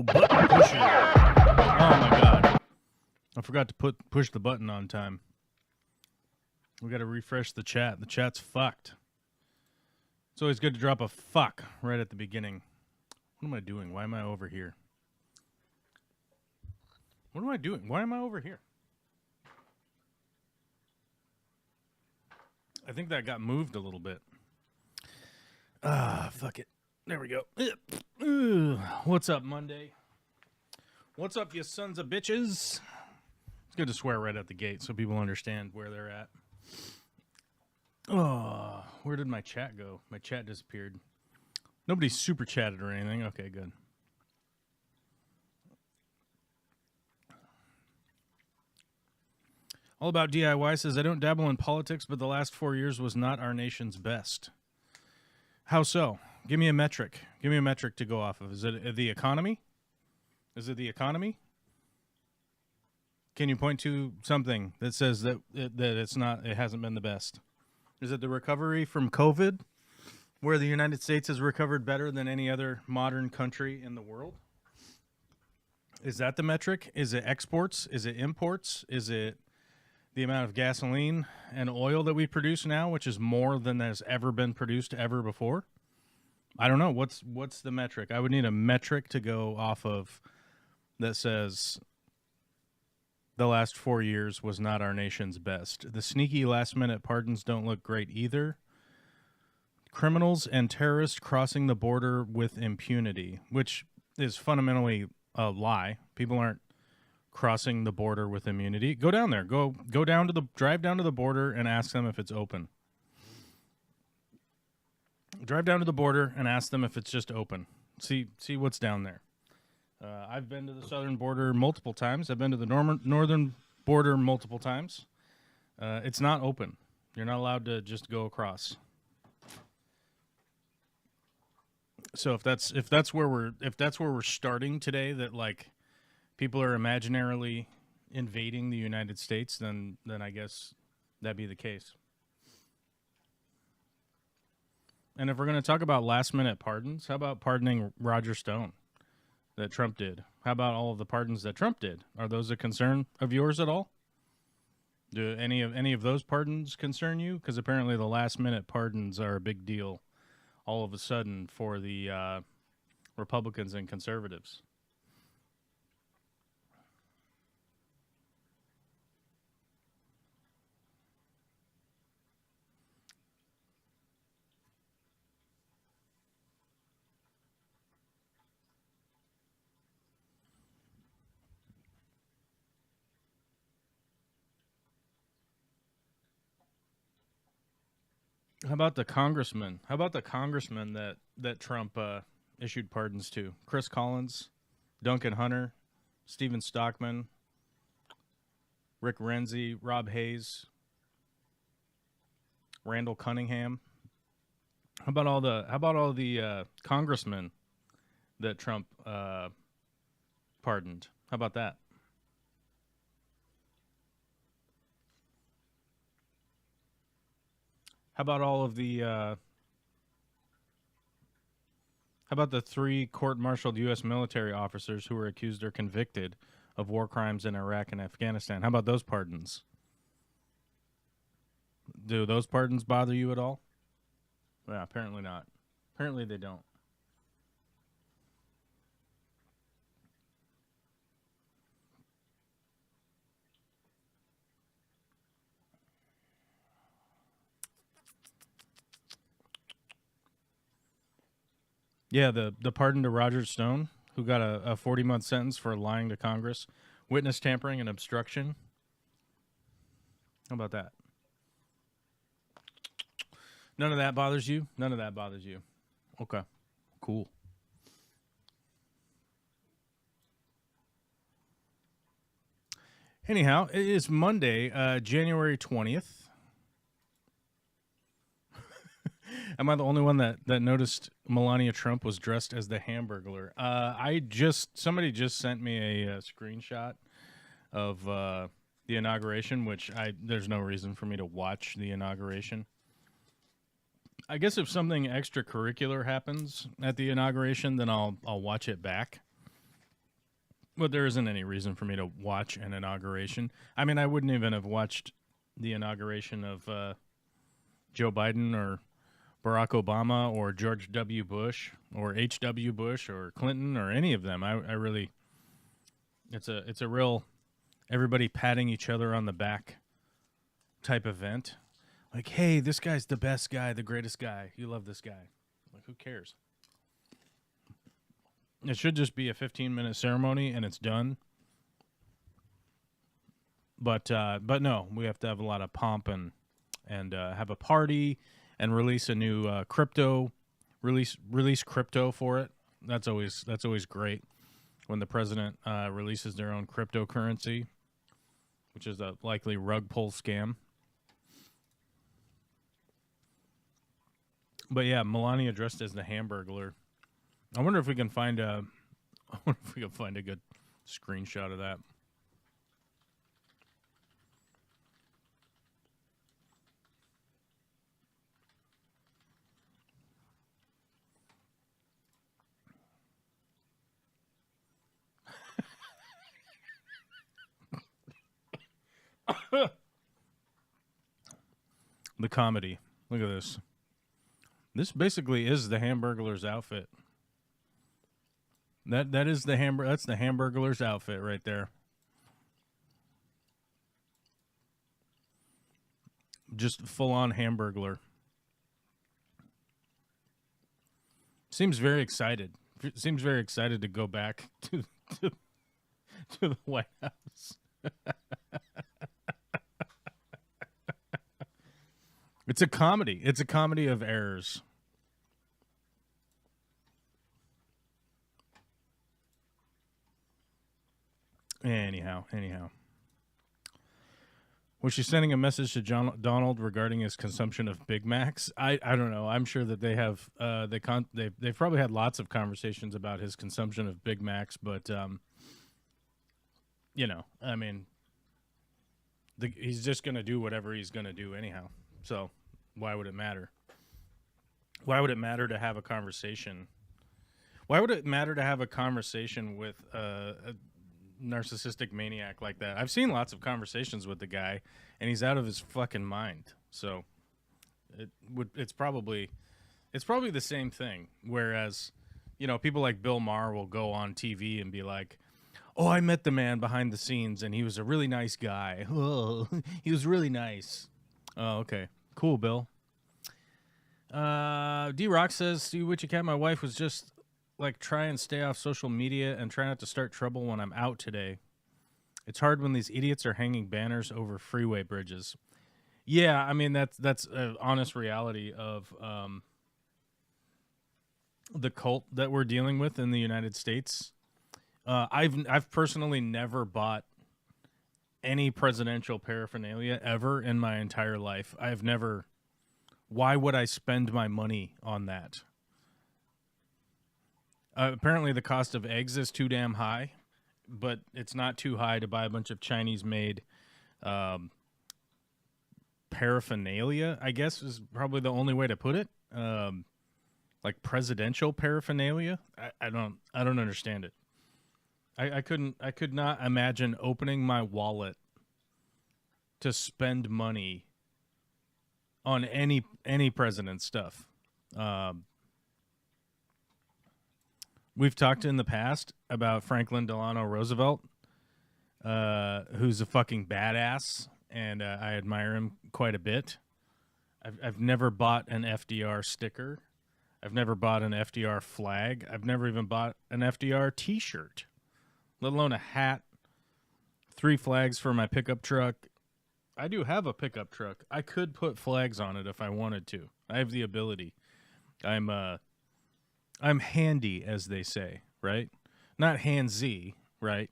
button pushing. Oh my god. I forgot to push the button on time. We got to refresh the chat. The chat's fucked. It's always good to drop a fuck right at the beginning. What am I doing? Why am I over here? What am I doing? Why am I over here? I think that got moved a little bit. Fuck it. There we go. What's up, Monday? What's up, you sons of bitches? It's good to swear right at the gate so people understand where they're at. Oh, where did my chat go? My chat disappeared. Nobody super chatted or anything. Okay, good. All About DIY says, I don't dabble in politics, but the last 4 years was not our nation's best. How so? Give me a metric. Give me a metric to go off of. Is it the economy? Is it the economy? Can you point to something that says that it hasn't been the best? Is it the recovery from COVID, where the United States has recovered better than any other modern country in the world? Is that the metric? Is it exports? Is it imports? Is it the amount of gasoline and oil that we produce now, which is more than has ever been produced ever before? I don't know. What's the metric? I would need a metric to go off of that says the last 4 years was not our nation's best. The sneaky last-minute pardons don't look great either. Criminals and terrorists crossing the border with impunity, which is fundamentally a lie. People aren't crossing the border with immunity. Go down there. Drive down to the border and ask them if it's open. Drive down to the border and ask them if it's just open. See what's down there. I've been to the southern border multiple times. I've been to the northern border multiple times. It's not open. You're not allowed to just go across. So if that's where we're starting today, that like people are imaginarily invading the United States, then I guess that'd be the case. And if we're going to talk about last-minute pardons, how about pardoning Roger Stone that Trump did? How about all of the pardons that Trump did? Are those a concern of yours at all? Do any of those pardons concern you? Because apparently the last-minute pardons are a big deal all of a sudden for the Republicans and conservatives. How about the congressman? How about the congressman that Trump issued pardons to? Chris Collins, Duncan Hunter, Stephen Stockman, Rick Renzi, Rob Hayes, Randall Cunningham. How about all the congressmen that Trump pardoned? How about that? How about all of the? How about the 3 court-martialed U.S. military officers who were accused or convicted of war crimes in Iraq and Afghanistan? How about those pardons? Do those pardons bother you at all? Yeah, apparently not. Apparently they don't. Yeah, the pardon to Roger Stone, who got a 40-month sentence for lying to Congress, witness tampering, and obstruction. How about that? None of that bothers you? None of that bothers you. Okay, cool. Anyhow, it is Monday, January 20th. Am I the only one that noticed Melania Trump was dressed as the Hamburglar? Somebody just sent me a screenshot of the inauguration, which there's no reason for me to watch the inauguration. I guess if something extracurricular happens at the inauguration, then I'll watch it back. But there isn't any reason for me to watch an inauguration. I mean, I wouldn't even have watched the inauguration of Joe Biden or Barack Obama or George W. Bush or H.W. Bush or Clinton or any of them. I really, it's a real everybody patting each other on the back type event. Like, hey, this guy's the best guy, the greatest guy. You love this guy. Like, who cares? It should just be a 15-minute ceremony and it's done. But no, we have to have a lot of pomp and have a party and release a new crypto, release crypto for it. That's always great when the president releases their own cryptocurrency, which is a likely rug pull scam. But yeah, Melania dressed as the Hamburglar. I wonder if we can find a good screenshot of that. The comedy. Look at this. This basically is the Hamburglar's outfit. That is the that's the Hamburglar's outfit right there. Just full on Hamburglar. Seems very excited. Seems very excited to go back to the White House. It's a comedy. It's a comedy of errors. Anyhow. Was she sending a message to Donald regarding his consumption of Big Macs? I don't know. I'm sure that they have they've probably had lots of conversations about his consumption of Big Macs, but I mean, he's just gonna do whatever he's gonna do anyhow. So why would it matter? Why would it matter to have a conversation? Why would it matter to have a conversation with a narcissistic maniac like that? I've seen lots of conversations with the guy, and he's out of his fucking mind. So it's probably the same thing. Whereas, people like Bill Maher will go on TV and be like, "Oh, I met the man behind the scenes, and he was a really nice guy. Oh, he was really nice." Oh, okay. Cool, Bill. D-Rock says, "See what you cat, my wife was just like try and stay off social media and try not to start trouble when I'm out today. It's hard when these idiots are hanging banners over freeway bridges." Yeah, I mean, that's an honest reality of the cult that we're dealing with in the United States. I've personally never bought any presidential paraphernalia ever in my entire life. I've never. Why would I spend my money on that? Apparently, the cost of eggs is too damn high, but it's not too high to buy a bunch of Chinese-made paraphernalia, I guess is probably the only way to put it. Like presidential paraphernalia. I don't understand it. I could not imagine opening my wallet to spend money on any president's stuff. We've talked in the past about Franklin Delano Roosevelt, who's a fucking badass, and I admire him quite a bit. I've never bought an FDR sticker. I've never bought an FDR flag. I've never even bought an FDR T-shirt, let alone a hat, 3 flags for my pickup truck. I do have a pickup truck. I could put flags on it if I wanted to. I have the ability. I'm handy, as they say, right? Not handsy, right?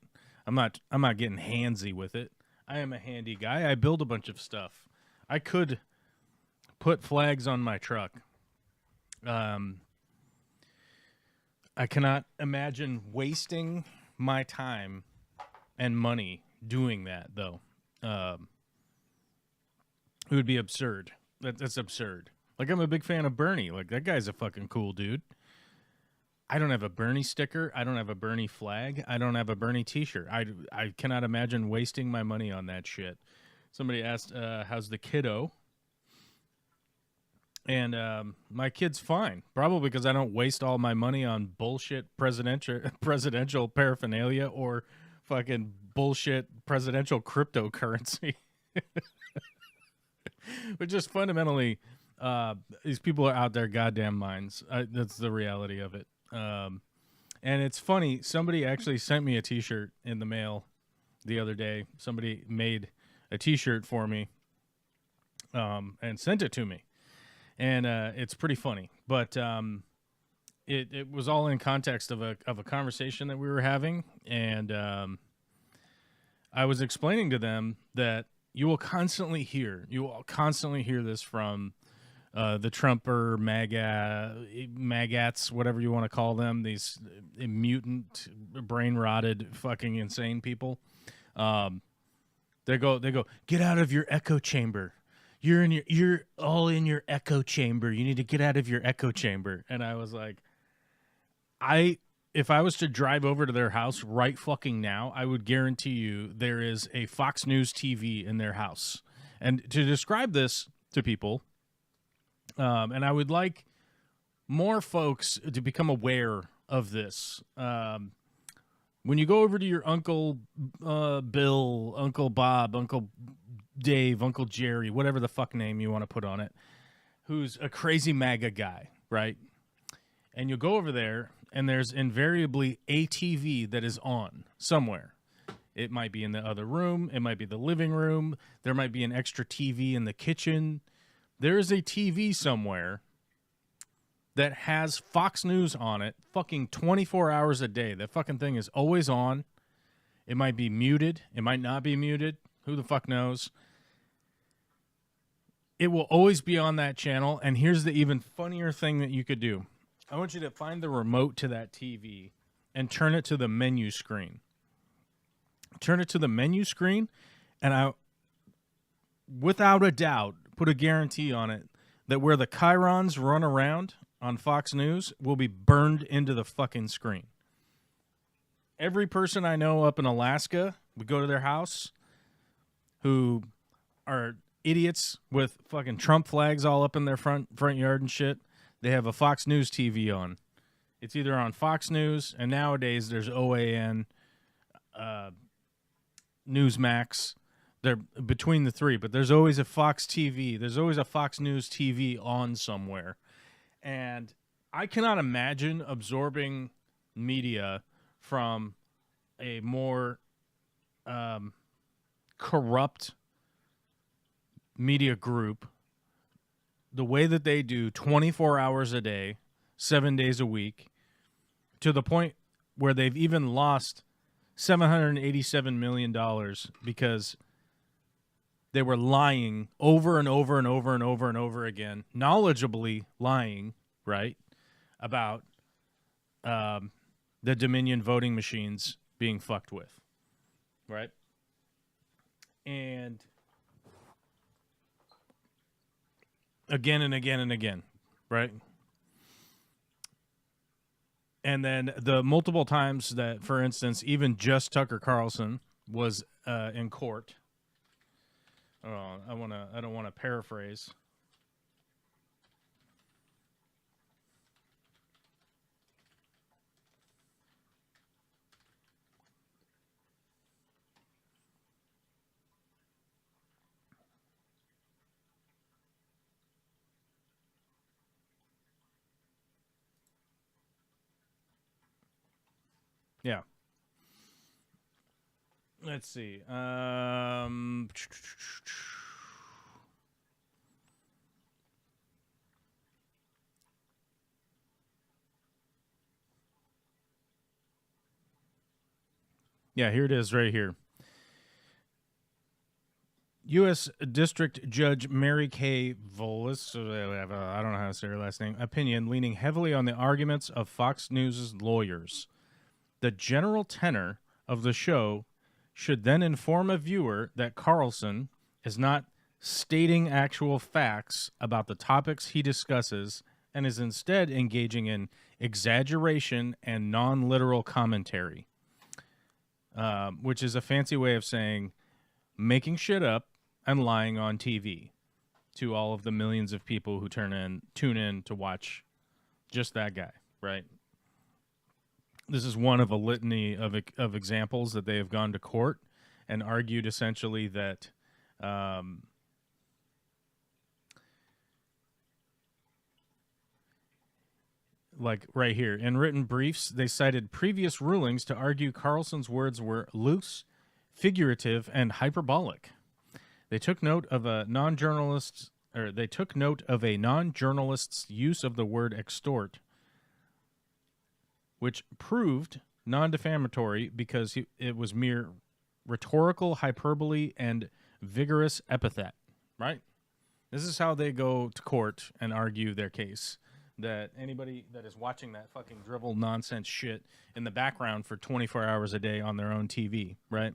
I'm not getting handsy with it. I am a handy guy. I build a bunch of stuff. I could put flags on my truck. I cannot imagine wasting my time and money doing that, though. It would be absurd. That's absurd. Like, I'm a big fan of Bernie. Like, that guy's a fucking cool dude. I don't have a Bernie sticker. I don't have a Bernie flag. I don't have a Bernie T-shirt. I cannot imagine wasting my money on that shit. Somebody asked, "How's the kiddo?" And my kid's fine, probably because I don't waste all my money on bullshit presidential paraphernalia or fucking bullshit presidential cryptocurrency, which is fundamentally these people are out their goddamn minds. That's the reality of it. And it's funny. Somebody actually sent me a T-shirt in the mail the other day. Somebody made a T-shirt for me and sent it to me. And it's pretty funny, but it was all in context of a conversation that we were having, and I was explaining to them that you will constantly hear this from the Trumper magats, whatever you want to call them, these mutant, brain rotted, fucking insane people. They go, get out of your echo chamber. You're all in your echo chamber. You need to get out of your echo chamber. And I was like, if I was to drive over to their house right fucking now, I would guarantee you there is a Fox News TV in their house. And to describe this to people, and I would like more folks to become aware of this. When you go over to your Uncle Bill, Uncle Bob, Uncle Dave, Uncle Jerry, whatever the fuck name you want to put on it, who's a crazy MAGA guy, right? And you'll go over there, and there's invariably a TV that is on somewhere. It might be in the other room. It might be the living room. There might be an extra TV in the kitchen. There is a TV somewhere that has Fox News on it fucking 24 hours a day. That fucking thing is always on. It might be muted. It might not be muted. Who the fuck knows? It will always be on that channel. And here's the even funnier thing that you could do. I want you to find the remote to that TV and turn it to the menu screen. Turn it to the menu screen, and I, without a doubt, put a guarantee on it that where the chyrons run around on Fox News will be burned into the fucking screen. Every person I know up in Alaska, we go to their house, who are idiots with fucking Trump flags all up in their front yard and shit. They have a Fox News TV on. It's either on Fox News, and nowadays there's OAN, Newsmax. They're between the three, but there's always a Fox TV. There's always a Fox News TV on somewhere. And I cannot imagine absorbing media from a more corrupt media group the way that they do 24 hours a day, 7 days a week, to the point where they've even lost $787 million because they were lying over and over and over and over and over again, knowledgeably lying, right, about the Dominion voting machines being fucked with, right? And again and again and again, right? And then the multiple times that, for instance, even just Tucker Carlson was in court. Oh, I don't want to paraphrase. Yeah. Let's see. Yeah, here it is right here. U.S. District Judge Mary Kay Volas, I don't know how to say her last name, opinion leaning heavily on the arguments of Fox News' lawyers. The general tenor of the show should then inform a viewer that Carlson is not stating actual facts about the topics he discusses and is instead engaging in exaggeration and non-literal commentary, which is a fancy way of saying making shit up and lying on TV to all of the millions of people who tune in to watch just that guy, right? This is one of a litany of examples that they have gone to court and argued essentially that like right here, in written briefs, they cited previous rulings to argue Carlson's words were loose, figurative, and hyperbolic. They took note of a non-journalist's use of the word extort, which proved non-defamatory because it was mere rhetorical hyperbole and vigorous epithet, right? This is how they go to court and argue their case, that anybody that is watching that fucking drivel nonsense shit in the background for 24 hours a day on their own TV, right?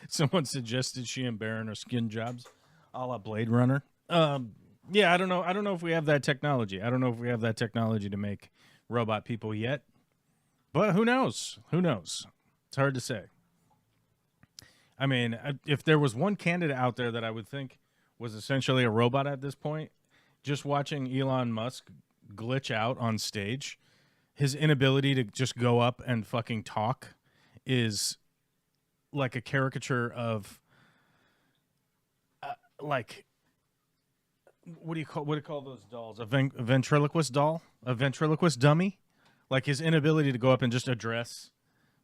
Someone suggested she and Baron are skin jobs, a la Blade Runner. Yeah, I don't know. I don't know if we have that technology. I don't know if we have that technology to make robot people yet. But who knows? Who knows? It's hard to say. I mean, if there was one candidate out there that I would think was essentially a robot at this point, just watching Elon Musk glitch out on stage, his inability to just go up and fucking talk is like a caricature of like what do you call those dolls? A ventriloquist doll? A ventriloquist dummy? Like his inability to go up and just address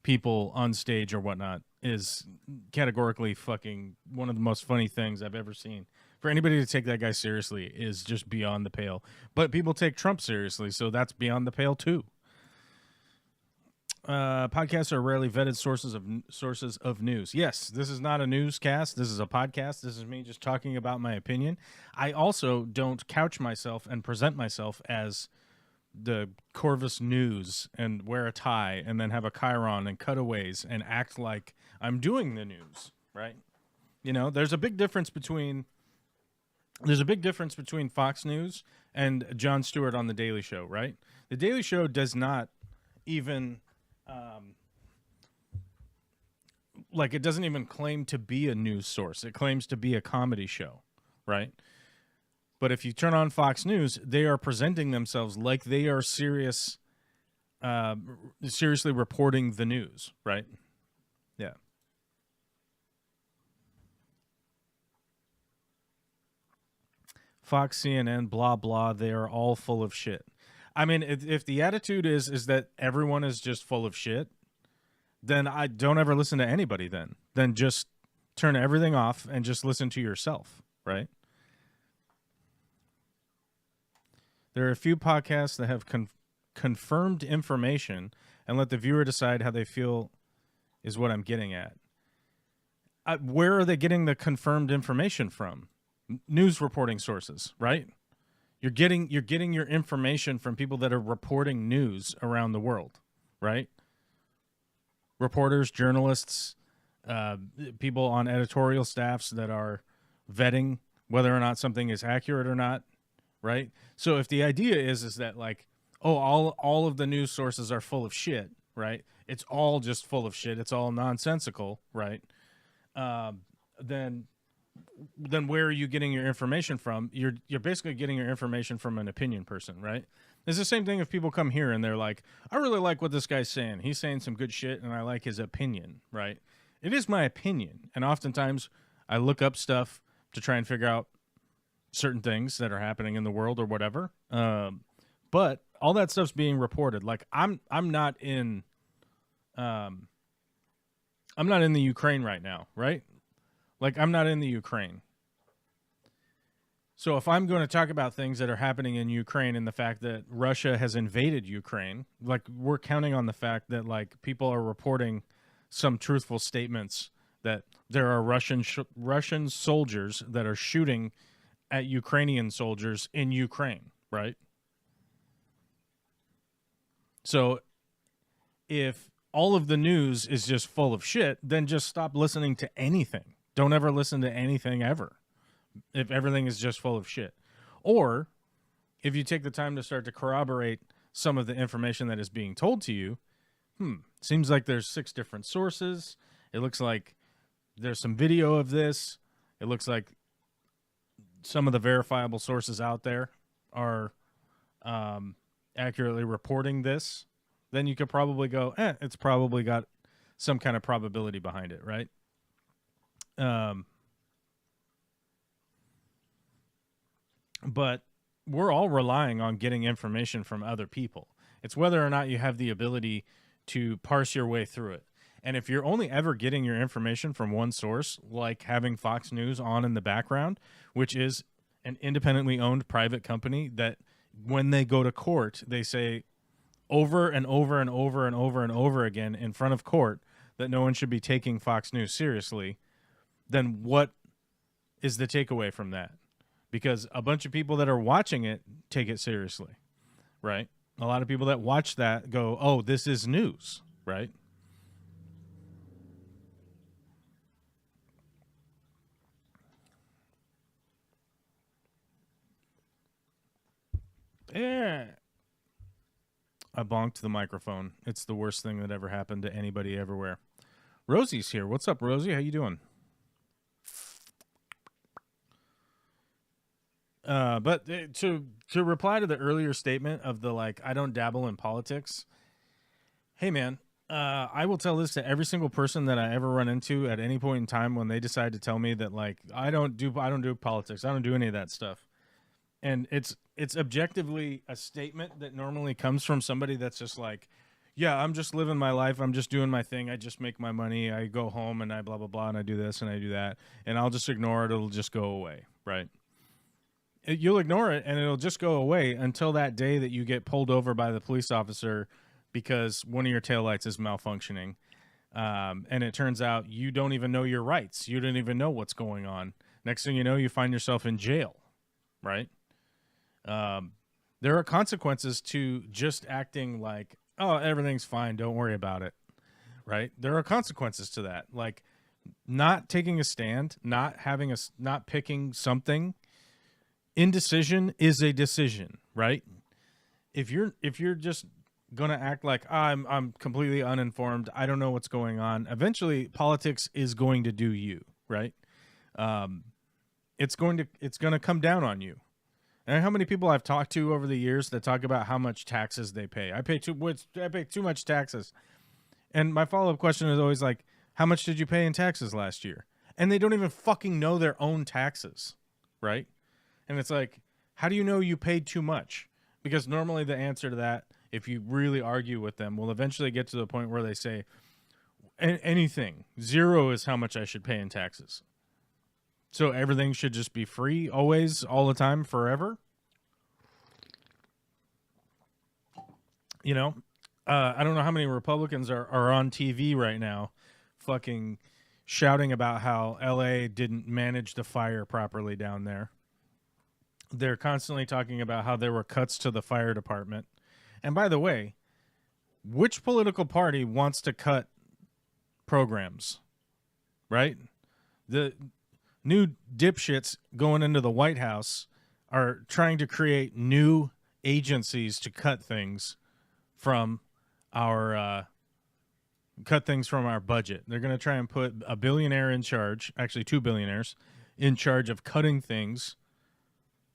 people on stage or whatnot is categorically fucking one of the most funny things I've ever seen. For anybody to take that guy seriously is just beyond the pale. But people take Trump seriously, so that's beyond the pale too. Podcasts are rarely vetted sources of news. Yes, this is not a newscast. This is a podcast. This is me just talking about my opinion. I also don't couch myself and present myself as the Corvus news and wear a tie and then have a chyron and cutaways and act like I'm doing the news, right? You know, there's a big difference between Fox News and Jon Stewart on The Daily Show, right? The Daily Show does not even like it doesn't even claim to be a news source. It claims to be a comedy show, right? But if you turn on Fox News, they are presenting themselves like they are seriously reporting the news, right? Yeah. Fox, CNN, blah, blah, they are all full of shit. I mean, if the attitude is that everyone is just full of shit, then I don't ever listen to anybody then just turn everything off and just listen to yourself, right? There are a few podcasts that have confirmed information and let the viewer decide how they feel is what I'm getting at. Where are they getting the confirmed information from? News reporting sources, right? You're getting your information from people that are reporting news around the world, right? Reporters, journalists, people on editorial staffs that are vetting whether or not something is accurate or not, right? So if the idea is that like, oh, all of the news sources are full of shit, right? It's all just full of shit. It's all nonsensical, right? Then where are you getting your information from? You're basically getting your information from an opinion person, right? It's the same thing if people come here and they're like, I really like what this guy's saying. He's saying some good shit and I like his opinion, right? It is my opinion. And oftentimes I look up stuff to try and figure out certain things that are happening in the world or whatever. But all that stuff's being reported. Like I'm not in the Ukraine right now, right? Like I'm not in the Ukraine. So if I'm going to talk about things that are happening in Ukraine and the fact that Russia has invaded Ukraine, like we're counting on the fact that like people are reporting some truthful statements that there are Russian soldiers that are shooting at Ukrainian soldiers in Ukraine, right? So if all of the news is just full of shit, then just stop listening to anything. Don't ever listen to anything ever if everything is just full of shit. Or if you take the time to start to corroborate some of the information that is being told to you, seems like there's 6 different sources. It looks like there's some video of this. It looks like some of the verifiable sources out there are accurately reporting this. Then you could probably go, it's probably got some kind of probability behind it, right? But we're all relying on getting information from other people. It's whether or not you have the ability to parse your way through it. And if you're only ever getting your information from one source, like having Fox News on in the background, which is an independently owned private company that when they go to court, they say over and over and over and over and over again in front of court that no one should be taking Fox News seriously, then what is the takeaway from that? Because a bunch of people that are watching it take it seriously, right? A lot of people that watch that go, oh, this is news, right? Yeah. I bonked the microphone. It's the worst thing that ever happened to anybody everywhere. Rosie's here. What's up, Rosie? How you doing? But to reply to the earlier statement of the like, I don't dabble in politics. Hey, man, I will tell this to every single person that I ever run into at any point in time when they decide to tell me that like I don't do politics. I don't do any of that stuff. And it's objectively a statement that normally comes from somebody that's just like, yeah, I'm just living my life. I'm just doing my thing. I just make my money. I go home and I blah, blah, blah, and I do this and I do that. And I'll just ignore it. It'll just go away, right? You'll ignore it and it'll just go away until that day that you get pulled over by the police officer because one of your taillights is malfunctioning. And it turns out you don't even know your rights. You don't even know what's going on. Next thing you know, you find yourself in jail, right? There are consequences to just acting like, oh, everything's fine. Don't worry about it, right? There are consequences to that. Like not taking a stand, not picking something. Indecision is a decision, right? If you're just gonna act like I'm completely uninformed, I don't know what's going on. Eventually, politics is going to do you, right? It's gonna come down on you. And how many people I've talked to over the years that talk about how much taxes they pay? I pay too much taxes, and my follow-up question is always like, how much did you pay in taxes last year? And they don't even fucking know their own taxes, right? And it's like, how do you know you paid too much? Because normally the answer to that, if you really argue with them, will eventually get to the point where they say, anything. 0 is how much I should pay in taxes. So everything should just be free, always, all the time, forever? You know? I don't know how many Republicans are on TV right now fucking shouting about how LA didn't manage the fire properly down there. They're constantly talking about how there were cuts to the fire department. And by the way, which political party wants to cut programs? Right? The new dipshits going into the White House are trying to create new agencies to cut things from our budget. They're going to try and put a billionaire in charge, actually 2 billionaires, in charge of cutting things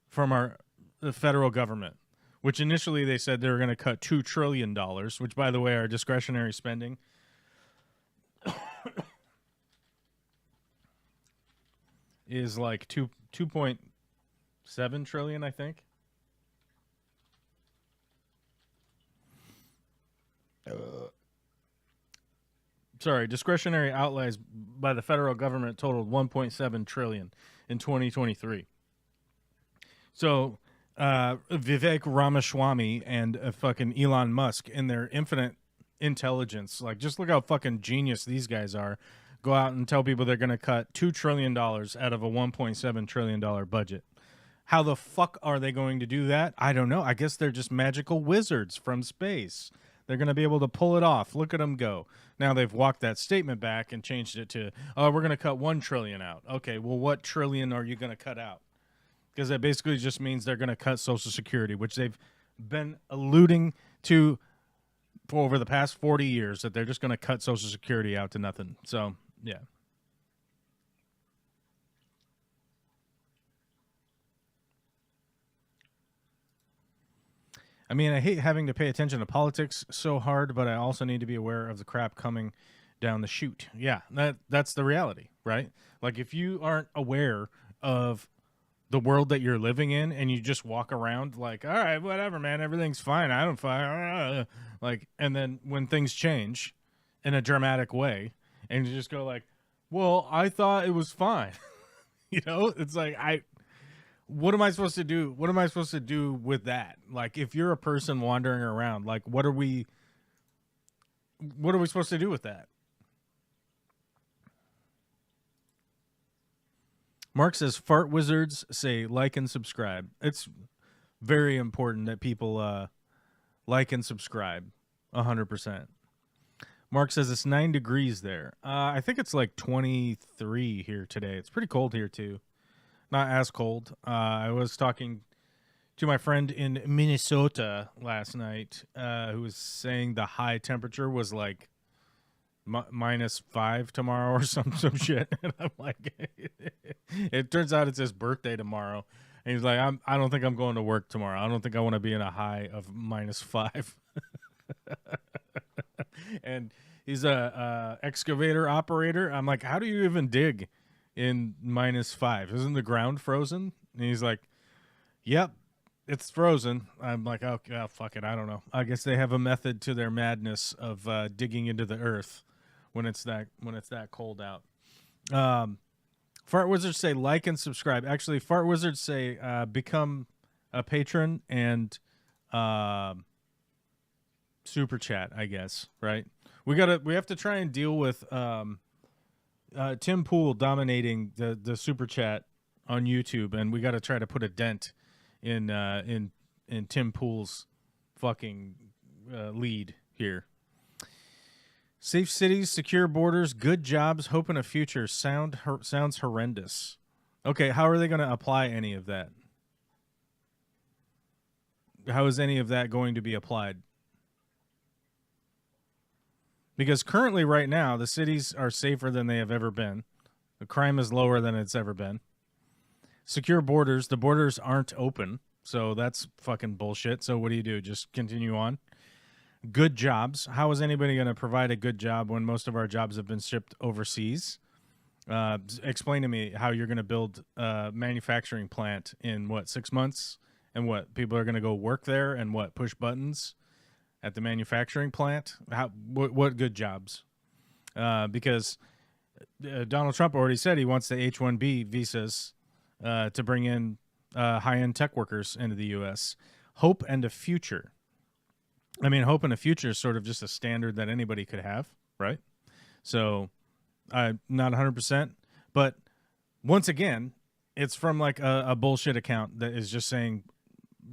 from the federal government, which initially they said they were going to cut $2 trillion, which, by the way, our discretionary spending is like 2.7 trillion, I think. Sorry, discretionary outlays by the federal government totaled 1.7 trillion in 2023. So Vivek Ramaswamy and fucking Elon Musk, in their infinite intelligence, like just look how fucking genius these guys are, go out and tell people they're going to cut $2 trillion out of a $1.7 trillion budget. How the fuck are they going to do that? I don't know. I guess they're just magical wizards from space. They're going to be able to pull it off. Look at them go. Now they've walked that statement back and changed it to, oh, we're going to cut 1 trillion out. Okay, well, what trillion are you going to cut out? Because that basically just means they're going to cut Social Security, which they've been alluding to for over the past 40 years, that they're just going to cut Social Security out to nothing. So, yeah. I mean, I hate having to pay attention to politics so hard, but I also need to be aware of the crap coming down the chute. Yeah, that's the reality, right? Like, if you aren't aware of the world that you're living in and you just walk around like, all right, whatever, man, everything's fine, I don't fire, like, and then when things change in a dramatic way and you just go like, well, I thought it was fine. You know, it's like, what am I supposed to do? What am I supposed to do with that? Like, if you're a person wandering around, like, what are we supposed to do with that? Mark says, fart wizards say like and subscribe. It's very important that people like and subscribe 100%. Mark says it's 9 degrees there. I think it's like 23 here today. It's pretty cold here too. Not as cold. I was talking to my friend in Minnesota last night who was saying the high temperature was like -5 tomorrow or some shit. And I'm like, it turns out it's his birthday tomorrow. And he's like, I don't think I'm going to work tomorrow. I don't think I want to be in a high of -5. And he's a excavator operator. I'm like, how do you even dig in -5? Isn't the ground frozen? And he's like, yep, it's frozen. I'm like, oh, fuck it, I don't know. I guess they have a method to their madness of digging into the earth when it's that cold out. Fart Wizards say like and subscribe. Actually, Fart Wizards say become a patron and super chat, I guess, right? We have to try and deal with Tim Pool dominating the super chat on YouTube, and we got to try to put a dent in Tim Pool's fucking lead here. Safe cities, secure borders, good jobs, hope in a future. Sounds horrendous. Okay, how are they going to apply any of that? How is any of that going to be applied? Because currently, right now, the cities are safer than they have ever been. The crime is lower than it's ever been. Secure borders. The borders aren't open, so that's fucking bullshit. So what do? Just continue on? Good jobs. How is anybody going to provide a good job when most of our jobs have been shipped overseas? Explain to me how you're going to build a manufacturing plant in, 6 months? And what, people are going to go work there and push buttons at the manufacturing plant? What good jobs? Because Donald Trump already said he wants the H-1B visas to bring in high-end tech workers into the U.S. Hope and a future. I mean, hope and a future is sort of just a standard that anybody could have, right? So, not 100%. But once again, it's from like a bullshit account that is just saying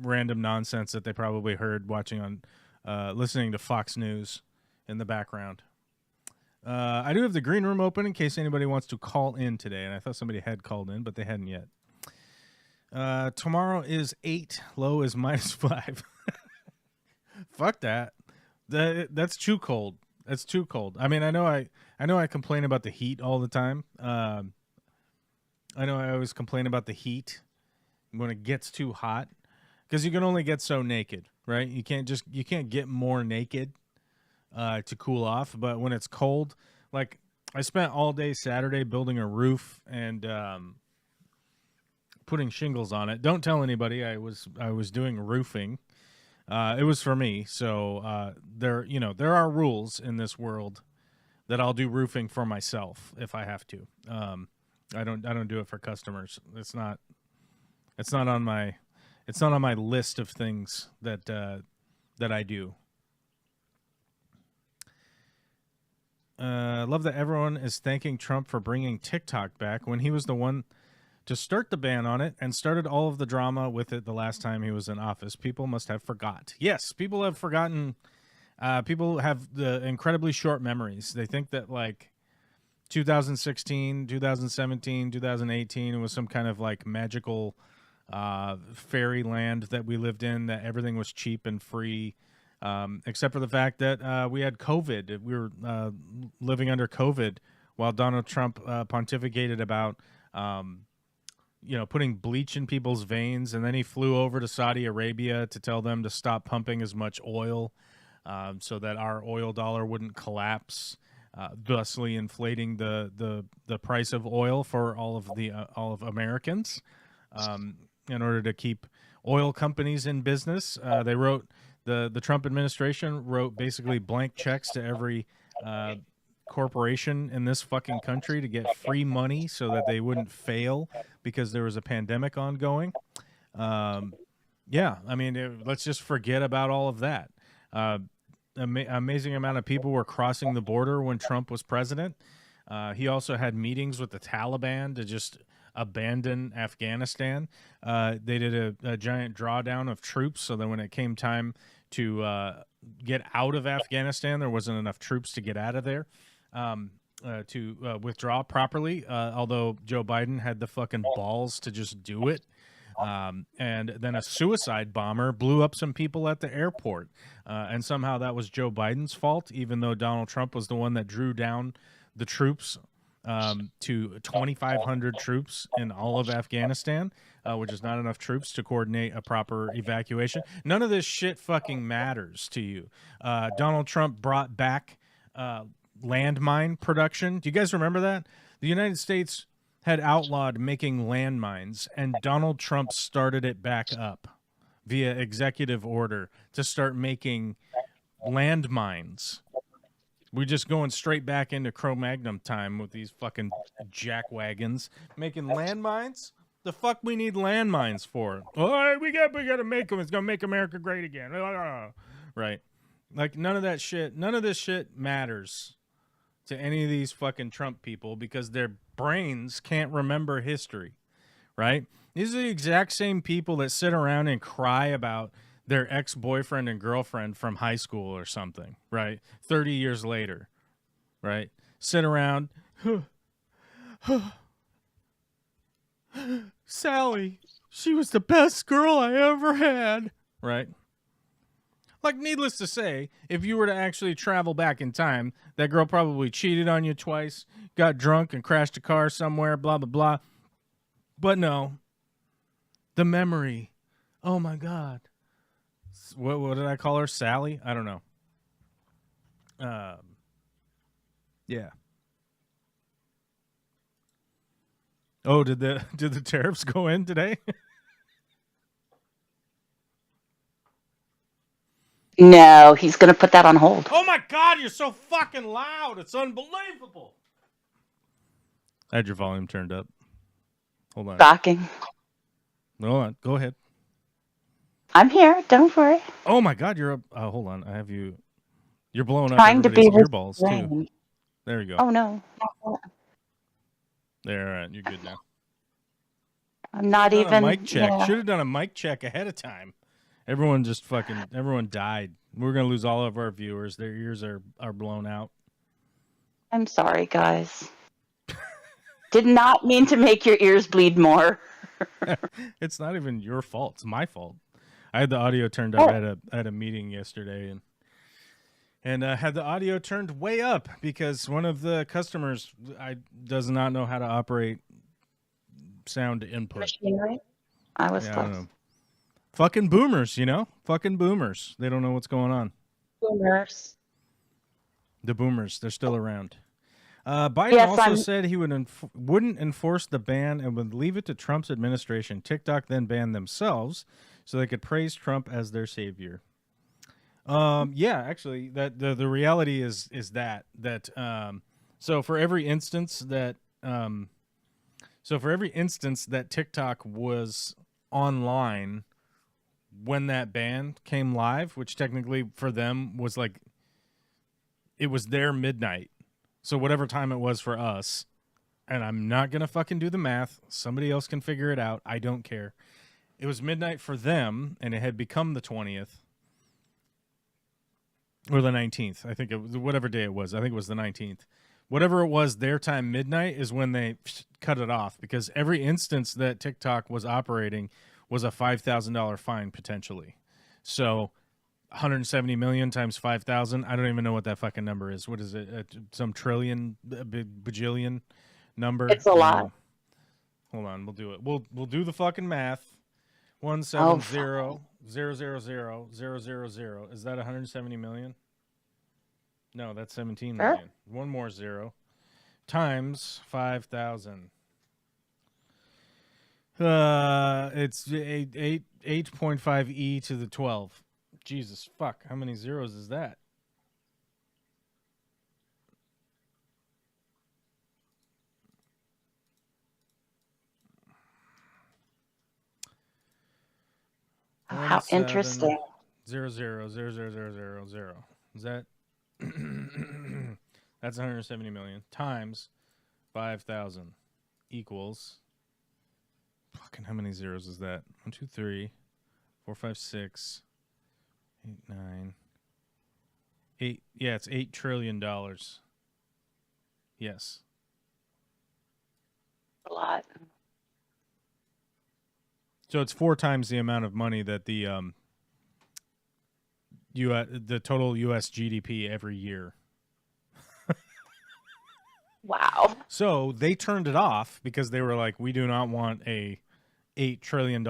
random nonsense that they probably heard watching on listening to Fox News in the background. I do have the green room open in case anybody wants to call in today, and I thought somebody had called in, but they hadn't yet. Tomorrow is 8, low is -5. Fuck that. That's too cold. That's too cold. I mean, I know I complain about the heat all the time. I know I always complain about the heat when it gets too hot, because you can only get so naked, right? You can't get more naked to cool off. But when it's cold, like I spent all day Saturday building a roof and putting shingles on it. Don't tell anybody I was doing roofing. It was for me. So there are rules in this world that I'll do roofing for myself if I have to. I don't do it for customers. It's not on my list of things that I do. Love that everyone is thanking Trump for bringing TikTok back when he was the one to start the ban on it and started all of the drama with it the last time he was in office. People must have forgot. Yes, people have forgotten People have the incredibly short memories. They think that like 2016, 2017, 2018 was some kind of like magical fairyland that we lived in, that everything was cheap and free, except for the fact that we had COVID. We were living under COVID while Donald Trump pontificated about, putting bleach in people's veins. And then he flew over to Saudi Arabia to tell them to stop pumping as much oil so that our oil dollar wouldn't collapse, thusly inflating the price of oil for all of Americans. In order to keep oil companies in business, they wrote the Trump administration wrote basically blank checks to every corporation in this fucking country to get free money so that they wouldn't fail because there was a pandemic ongoing. Let's just forget about all of that. Amazing amount of people were crossing the border when Trump was president. He also had meetings with the Taliban to just abandon Afghanistan. They did a giant drawdown of troops so that when it came time to get out of Afghanistan, there wasn't enough troops to get out of there to withdraw properly, although Joe Biden had the fucking balls to just do it. And then a suicide bomber blew up some people at the airport. And somehow that was Joe Biden's fault, even though Donald Trump was the one that drew down the troops to 2,500 troops in all of Afghanistan, which is not enough troops to coordinate a proper evacuation. None of this shit fucking matters to you. Donald Trump brought back landmine production. Do you guys remember that? The United States had outlawed making landmines, and Donald Trump started it back up via executive order to start making landmines. We're just going straight back into Cro-Magnon time with these fucking jackwagons making landmines. The fuck we need landmines for? All right, we got to make them. It's gonna make America great again. Right? Like none of that shit. None of this shit matters to any of these fucking Trump people because their brains can't remember history. Right? These are the exact same people that sit around and cry about their ex-boyfriend and girlfriend from high school or something, right? 30 years later, right? Sit around, Sally, she was the best girl I ever had, right? Like, needless to say, if you were to actually travel back in time, that girl probably cheated on you twice, got drunk and crashed a car somewhere, blah, blah, blah. But no, the memory, oh my God. What did I call her? Sally? I don't know. Yeah. Oh, did the tariffs go in today? No, he's going to put that on hold. Oh my God, you're so fucking loud. It's unbelievable. I had your volume turned up. Hold on. Shocking. Hold on. Go ahead. I'm here. Don't worry. Oh my God, you're up. Hold on. I have you. You're blowing up Trying everybody's to be earballs too. There you go. Oh no. There, all right. You're good now. I'm not even. A mic check. Yeah. Should have done a mic check ahead of time. Everyone died. We're gonna lose all of our viewers. Their ears are blown out. I'm sorry, guys. Did not mean to make your ears bleed more. It's not even your fault. It's my fault. I had the audio turned up at a meeting yesterday, and had the audio turned way up because one of the customers does not know how to operate sound input. Machinery? I was I close. don't know. Fucking boomers, fucking boomers. They don't know what's going on. Boomers. The boomers, they're still around. Biden said he wouldn't enforce the ban and would leave it to Trump's administration. TikTok then banned themselves so they could praise Trump as their savior. Yeah, actually, that the reality is that so for every instance that TikTok was online when that ban came live, which technically for them was like it was their midnight. So whatever time it was for us, and I'm not going to fucking do the math. Somebody else can figure it out. I don't care. It was midnight for them, and it had become the 20th. or the 19th. I think it was whatever day it was. I think it was the 19th. Whatever it was, their time midnight is when they cut it off, because every instance that TikTok was operating was a $5,000 fine potentially. So 170 million times 5,000. I don't even know what that fucking number is. What is it? Some trillion, a big bajillion number. It's a lot. Hold on, we'll do it. We'll do the fucking math. 170,000,000. Is that 170 million? No, that's 17 Sure. million. One more zero times 5,000. It's 8.5 e to the 12. Jesus fuck! How many zeros is that? How interesting. 0,0,0,0,0,0,0. Is that? That's 170 million times 5,000 equals. Fucking how many zeros is that? 1, 2, 3, 4, 5, 6, 8, 9, 8. Yeah, it's $8 trillion. Yes. A lot. So it's 4 times the amount of money that the total U.S. GDP every year. Wow. So they turned it off because they were like, we do not want a $8 trillion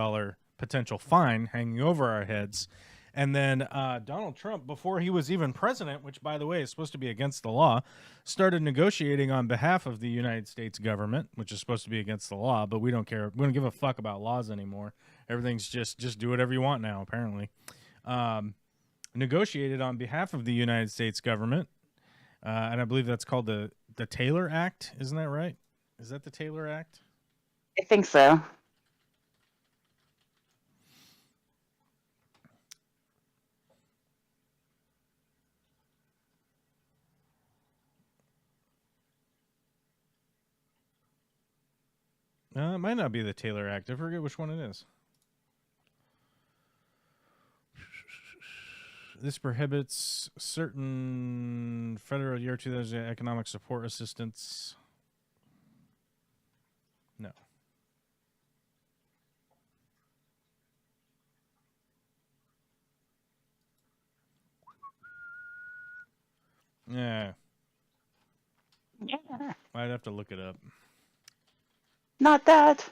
potential fine hanging over our heads. And then Donald Trump, before he was even president, which, by the way, is supposed to be against the law, started negotiating on behalf of the United States government, which is supposed to be against the law, but we don't care. We don't give a fuck about laws anymore. Everything's just do whatever you want now, apparently. Negotiated on behalf of the United States government, and I believe that's called the Taylor Act. Isn't that right? Is that the Taylor Act? I think so. It might not be the Taylor Act. I forget which one it is. This prohibits certain federal year 2000 economic support assistance. No. Yeah. Yeah. I'd have to look it up. Not that.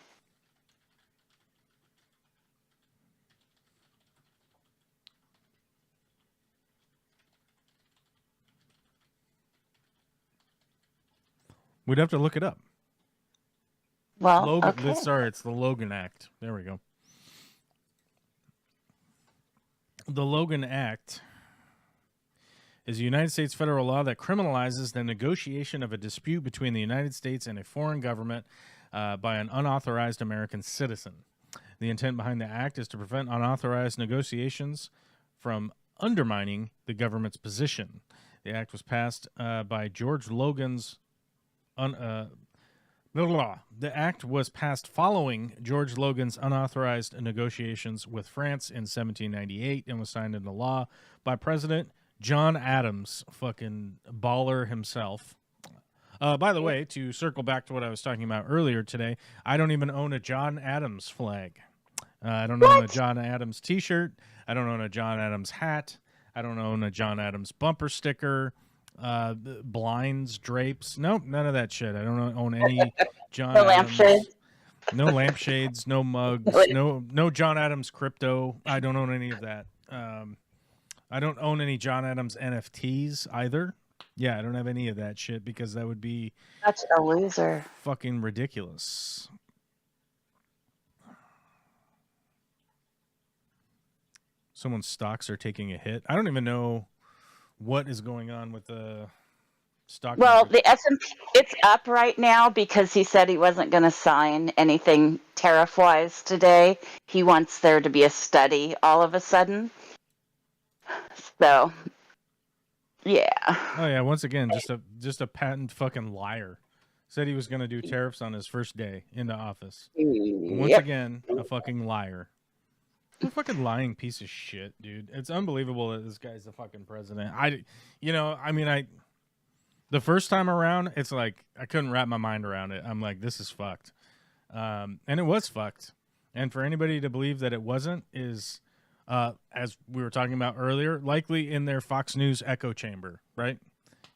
We'd have to look it up. Well, okay. Sorry, it's the Logan Act. There we go. The Logan Act is a United States federal law that criminalizes the negotiation of a dispute between the United States and a foreign government by an unauthorized American citizen. The intent behind the act is to prevent unauthorized negotiations from undermining the government's position. The act was passed by George Logan's The act was passed following George Logan's unauthorized negotiations with France in 1798 and was signed into law by President John Adams, fucking baller himself. By the way, to circle back to what I was talking about earlier today, I don't even own a John Adams flag. I don't own a John Adams t-shirt. I don't own a John Adams hat. I don't own a John Adams bumper sticker. Blinds, drapes. Nope, none of that shit. I don't own any John No Adams. lampshades. No lampshades, no mugs, no John Adams crypto. I don't own any of that. I don't own any John Adams NFTs either. Yeah, I don't have any of that shit because that would be Such a loser. fucking ridiculous. Someone's stocks are taking a hit. I don't even know what is going on with the stock Well, market. the S&P, it's up right now because he said he wasn't going to sign anything tariff-wise today. He wants there to be a study all of a sudden. So, yeah. Oh yeah, once again, just a patent fucking liar. Said he was going to do tariffs on his first day into office. Once Yep. again, a fucking liar. A fucking lying piece of shit, dude. It's unbelievable that this guy's the fucking president. The first time around, it's like I couldn't wrap my mind around it. I'm like, this is fucked. And it was fucked. And for anybody to believe that it wasn't is, as we were talking about earlier, likely in their Fox News echo chamber, right?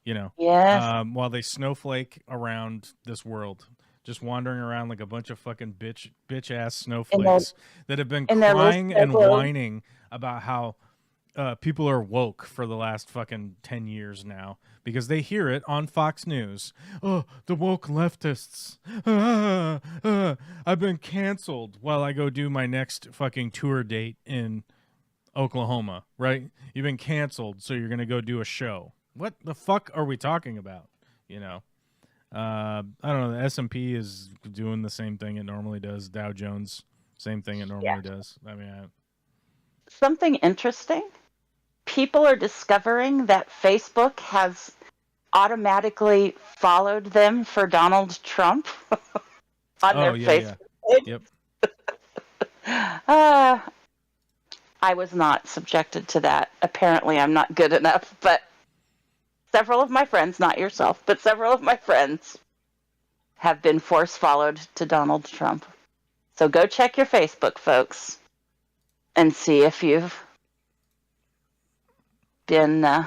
Yes. While they snowflake around this world, just wandering around like a bunch of fucking bitch ass snowflakes that have been in their crying and little- whining about how people are woke for the last fucking 10 years now because they hear it on Fox News. Oh, the woke leftists. I've been canceled while I go do my next fucking tour date in Oklahoma, right? You've been canceled, so you're going to go do a show. What the fuck are we talking about? I don't know. The S&P is doing the same thing it normally does. Dow Jones, same thing it normally does. I mean, something interesting. People are discovering that Facebook has automatically followed them for Donald Trump on their Facebook page. Yep. I was not subjected to that. Apparently, I'm not good enough, but several of my friends, not yourself, but several of my friends have been force followed to Donald Trump. So go check your Facebook, folks, and see if you've been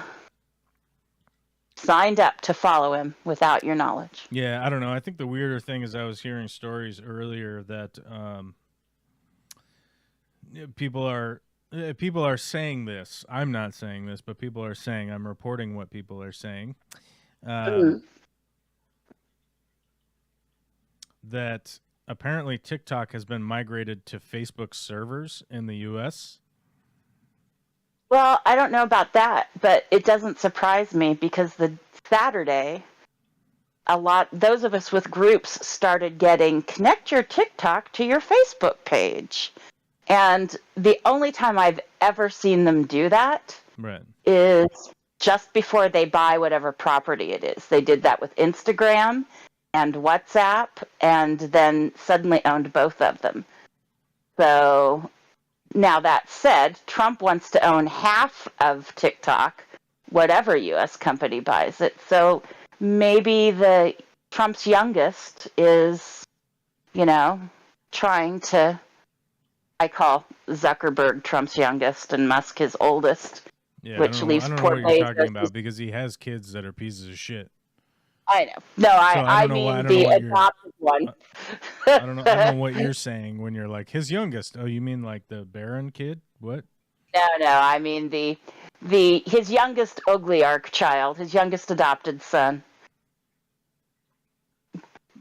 signed up to follow him without your knowledge. Yeah, I don't know. I think the weirder thing is I was hearing stories earlier that people are saying this. I'm not saying this, but people are saying. I'm reporting what people are saying. That apparently TikTok has been migrated to Facebook's servers in the U.S. Well, I don't know about that, but it doesn't surprise me because the Saturday, those of us with groups started getting connect your TikTok to your Facebook page. And the only time I've ever seen them do that is just before they buy whatever property it is. They did that with Instagram and WhatsApp, and then suddenly owned both of them. So now that said, Trump wants to own half of TikTok, whatever U.S. company buys it. So maybe Trump's youngest is, trying to. I call Zuckerberg Trump's youngest and Musk his oldest, which leaves poor Bezos. I don't know what you're talking about because he has kids that are pieces of shit. I know. No, I mean the adopted one. I don't know what you're saying when you're like his youngest. Oh, you mean like the Baron kid? What? No. I mean his youngest Oligarch child, his youngest adopted son.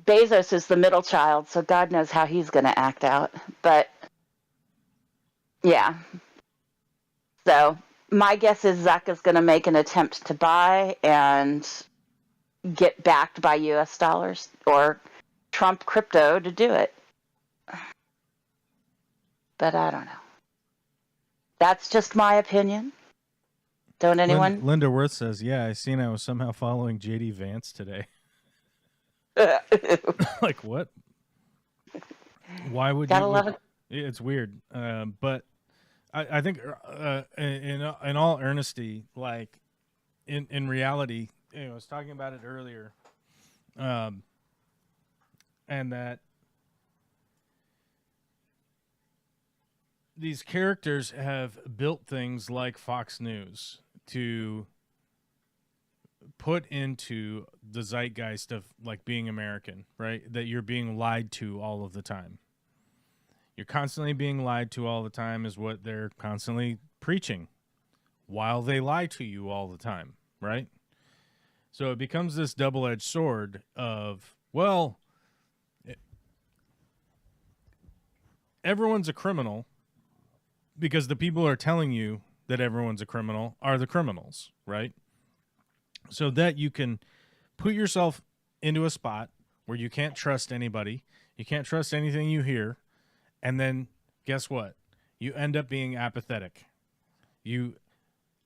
Bezos is the middle child, so God knows how he's going to act out. But yeah. So my guess is Zuck is going to make an attempt to buy and get backed by U.S. dollars or Trump crypto to do it. But I don't know. That's just my opinion. Don't anyone? Linda Worth says, yeah, I seen I was somehow following J.D. Vance today. Like what? Why would Gotta you? love it. It's weird. But I think in all earnesty, like in reality, I was talking about it earlier, and that these characters have built things like Fox News to put into the zeitgeist of like being American, right? That you're being lied to all of the time. You're constantly being lied to all the time is what they're constantly preaching while they lie to you all the time, right? So it becomes this double-edged sword of, well, everyone's a criminal because the people who are telling you that everyone's a criminal are the criminals, right? So that you can put yourself into a spot where you can't trust anybody, you can't trust anything you hear, and then guess what? You end up being apathetic. You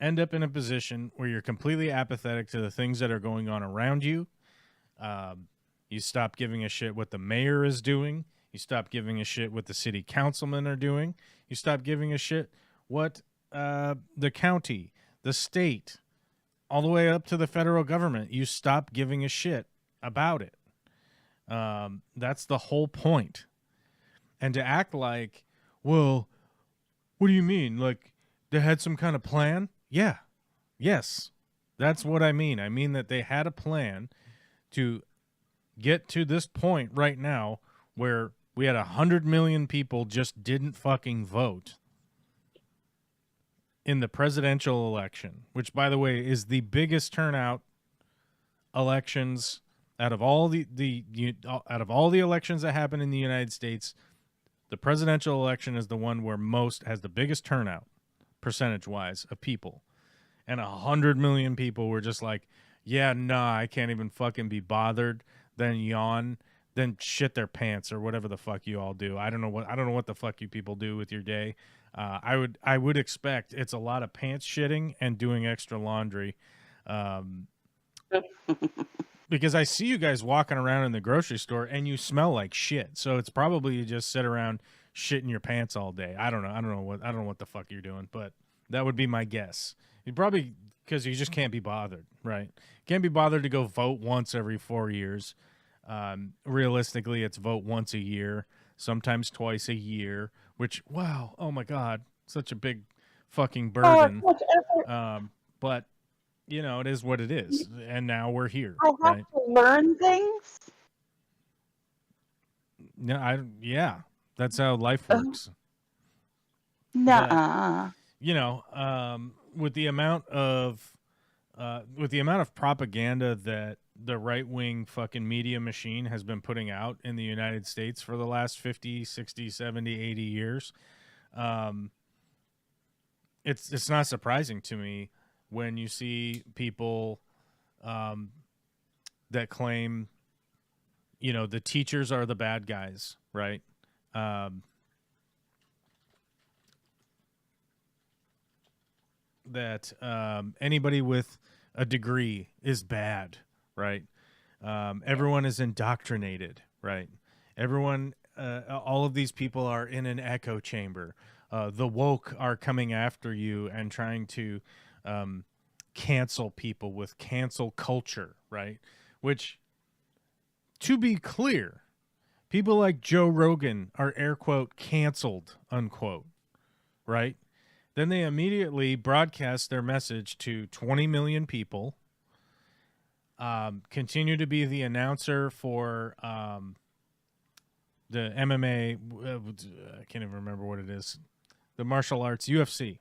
end up in a position where you're completely apathetic to the things that are going on around you. You stop giving a shit what the mayor is doing. You stop giving a shit what the city councilmen are doing. You stop giving a shit what the county, the state, all the way up to the federal government. You stop giving a shit about it. That's the whole point. And to act like, well, what do you mean? Like they had some kind of plan? Yeah. Yes. That's what I mean. I mean that they had a plan to get to this point right now where we had 100 million people just didn't fucking vote in the presidential election, which, by the way, is the biggest turnout elections out of all the elections that happen in the United States. The presidential election is the one where has the biggest turnout percentage-wise of people. And 100 million people were just like, yeah, nah, I can't even fucking be bothered, then yawn, then shit their pants or whatever the fuck you all do. I don't know what the fuck you people do with your day. I would expect it's a lot of pants shitting and doing extra laundry. Because I see you guys walking around in the grocery store and you smell like shit. So it's probably you just sit around shitting your pants all day. I don't know what the fuck you're doing, but that would be my guess. You probably, because you just can't be bothered, right? Can't be bothered to go vote once every 4 years. Realistically, it's vote once a year, sometimes twice a year, which, wow, oh my God, such a big fucking burden. But you know, it is what it is, and now we're here. I have to learn things. Yeah, that's how life works. Nuh-uh. You know, with the amount of propaganda that the right-wing fucking media machine has been putting out in the United States for the last 50, 60, 70, 80 years, it's not surprising to me when you see people that claim, you know, the teachers are the bad guys, right? That anybody with a degree is bad, right? Everyone is indoctrinated, right? Everyone, all of these people are in an echo chamber. The woke are coming after you and trying to cancel people with cancel culture, right? Which, to be clear, people like Joe Rogan are air quote canceled, unquote, right? Then they immediately broadcast their message to 20 million people, continue to be the announcer for the MMA, I can't even remember what it is, the martial arts, UFC.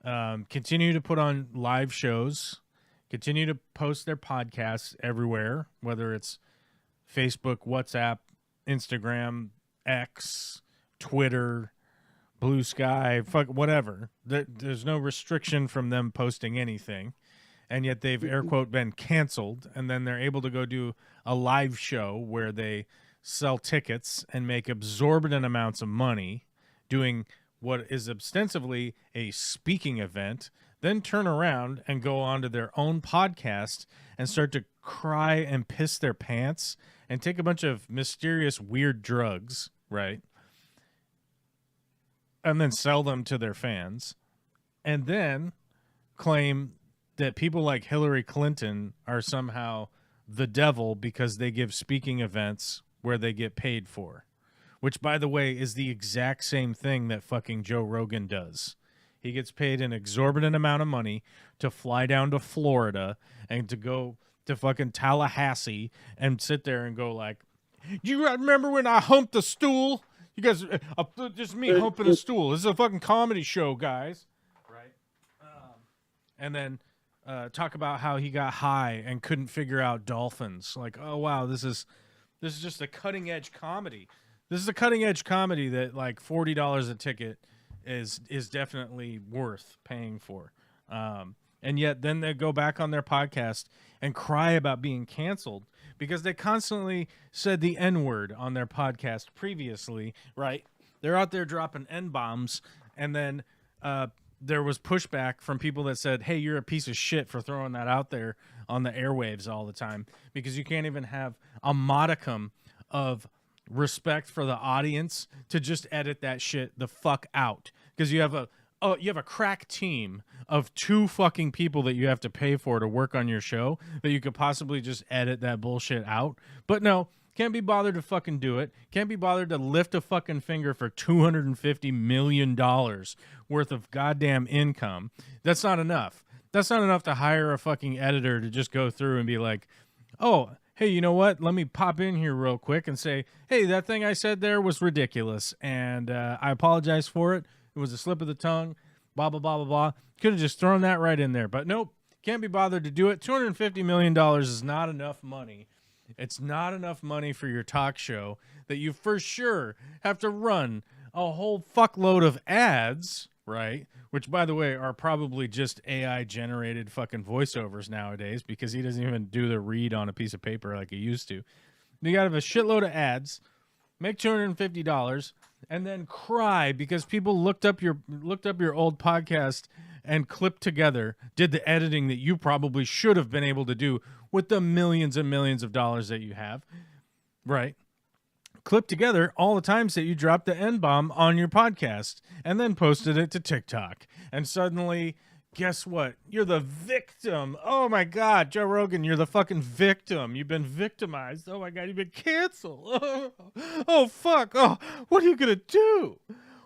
Continue to put on live shows, continue to post their podcasts everywhere, whether it's Facebook, WhatsApp, Instagram, X, Twitter, Blue Sky, fuck, whatever. There's no restriction from them posting anything, and yet they've air quote been canceled, and then they're able to go do a live show where they sell tickets and make exorbitant amounts of money doing what is ostensibly a speaking event, then turn around and go onto their own podcast and start to cry and piss their pants and take a bunch of mysterious weird drugs, right? And then sell them to their fans, and then claim that people like Hillary Clinton are somehow the devil because they give speaking events where they get paid for. Which, by the way, is the exact same thing that fucking Joe Rogan does. He gets paid an exorbitant amount of money to fly down to Florida and to go to fucking Tallahassee and sit there and go like, you remember when I humped the stool? You guys, just me humping a stool. This is a fucking comedy show, guys. Right? And then talk about how he got high and couldn't figure out dolphins. Like, oh, wow, this is just a cutting-edge comedy. This is a cutting-edge comedy that, like, $40 a ticket is definitely worth paying for. And yet then they go back on their podcast and cry about being canceled because they constantly said the N-word on their podcast previously, right? They're out there dropping N-bombs, and then there was pushback from people that said, hey, you're a piece of shit for throwing that out there on the airwaves all the time because you can't even have a modicum of respect for the audience to just edit that shit the fuck out, because you have a crack team of 2 fucking people that you have to pay for to work on your show that you could possibly just edit that bullshit out. But no, can't be bothered to fucking do it. Can't be bothered to lift a fucking finger for $250 million worth of goddamn income. That's not enough. That's not enough to hire a fucking editor to just go through and be like, oh, hey, you know what? Let me pop in here real quick and say, hey, that thing I said there was ridiculous, and I apologize for it. It was a slip of the tongue, blah, blah, blah, blah, blah. Could have just thrown that right in there. But nope, can't be bothered to do it. $250 million is not enough money. It's not enough money for your talk show that you for sure have to run a whole fuckload of ads, right? Which, by the way, are probably just AI-generated fucking voiceovers nowadays, because he doesn't even do the read on a piece of paper like he used to. You got to have a shitload of ads, make $250, and then cry because people looked up your old podcast and clipped together, did the editing that you probably should have been able to do with the millions and millions of dollars that you have, right? Clipped together all the times that you dropped the N-bomb on your podcast and then posted it to TikTok. And suddenly, guess what? You're the victim. Oh my God, Joe Rogan, you're the fucking victim. You've been victimized. Oh my God, you've been canceled. Oh fuck. Oh, what are you going to do?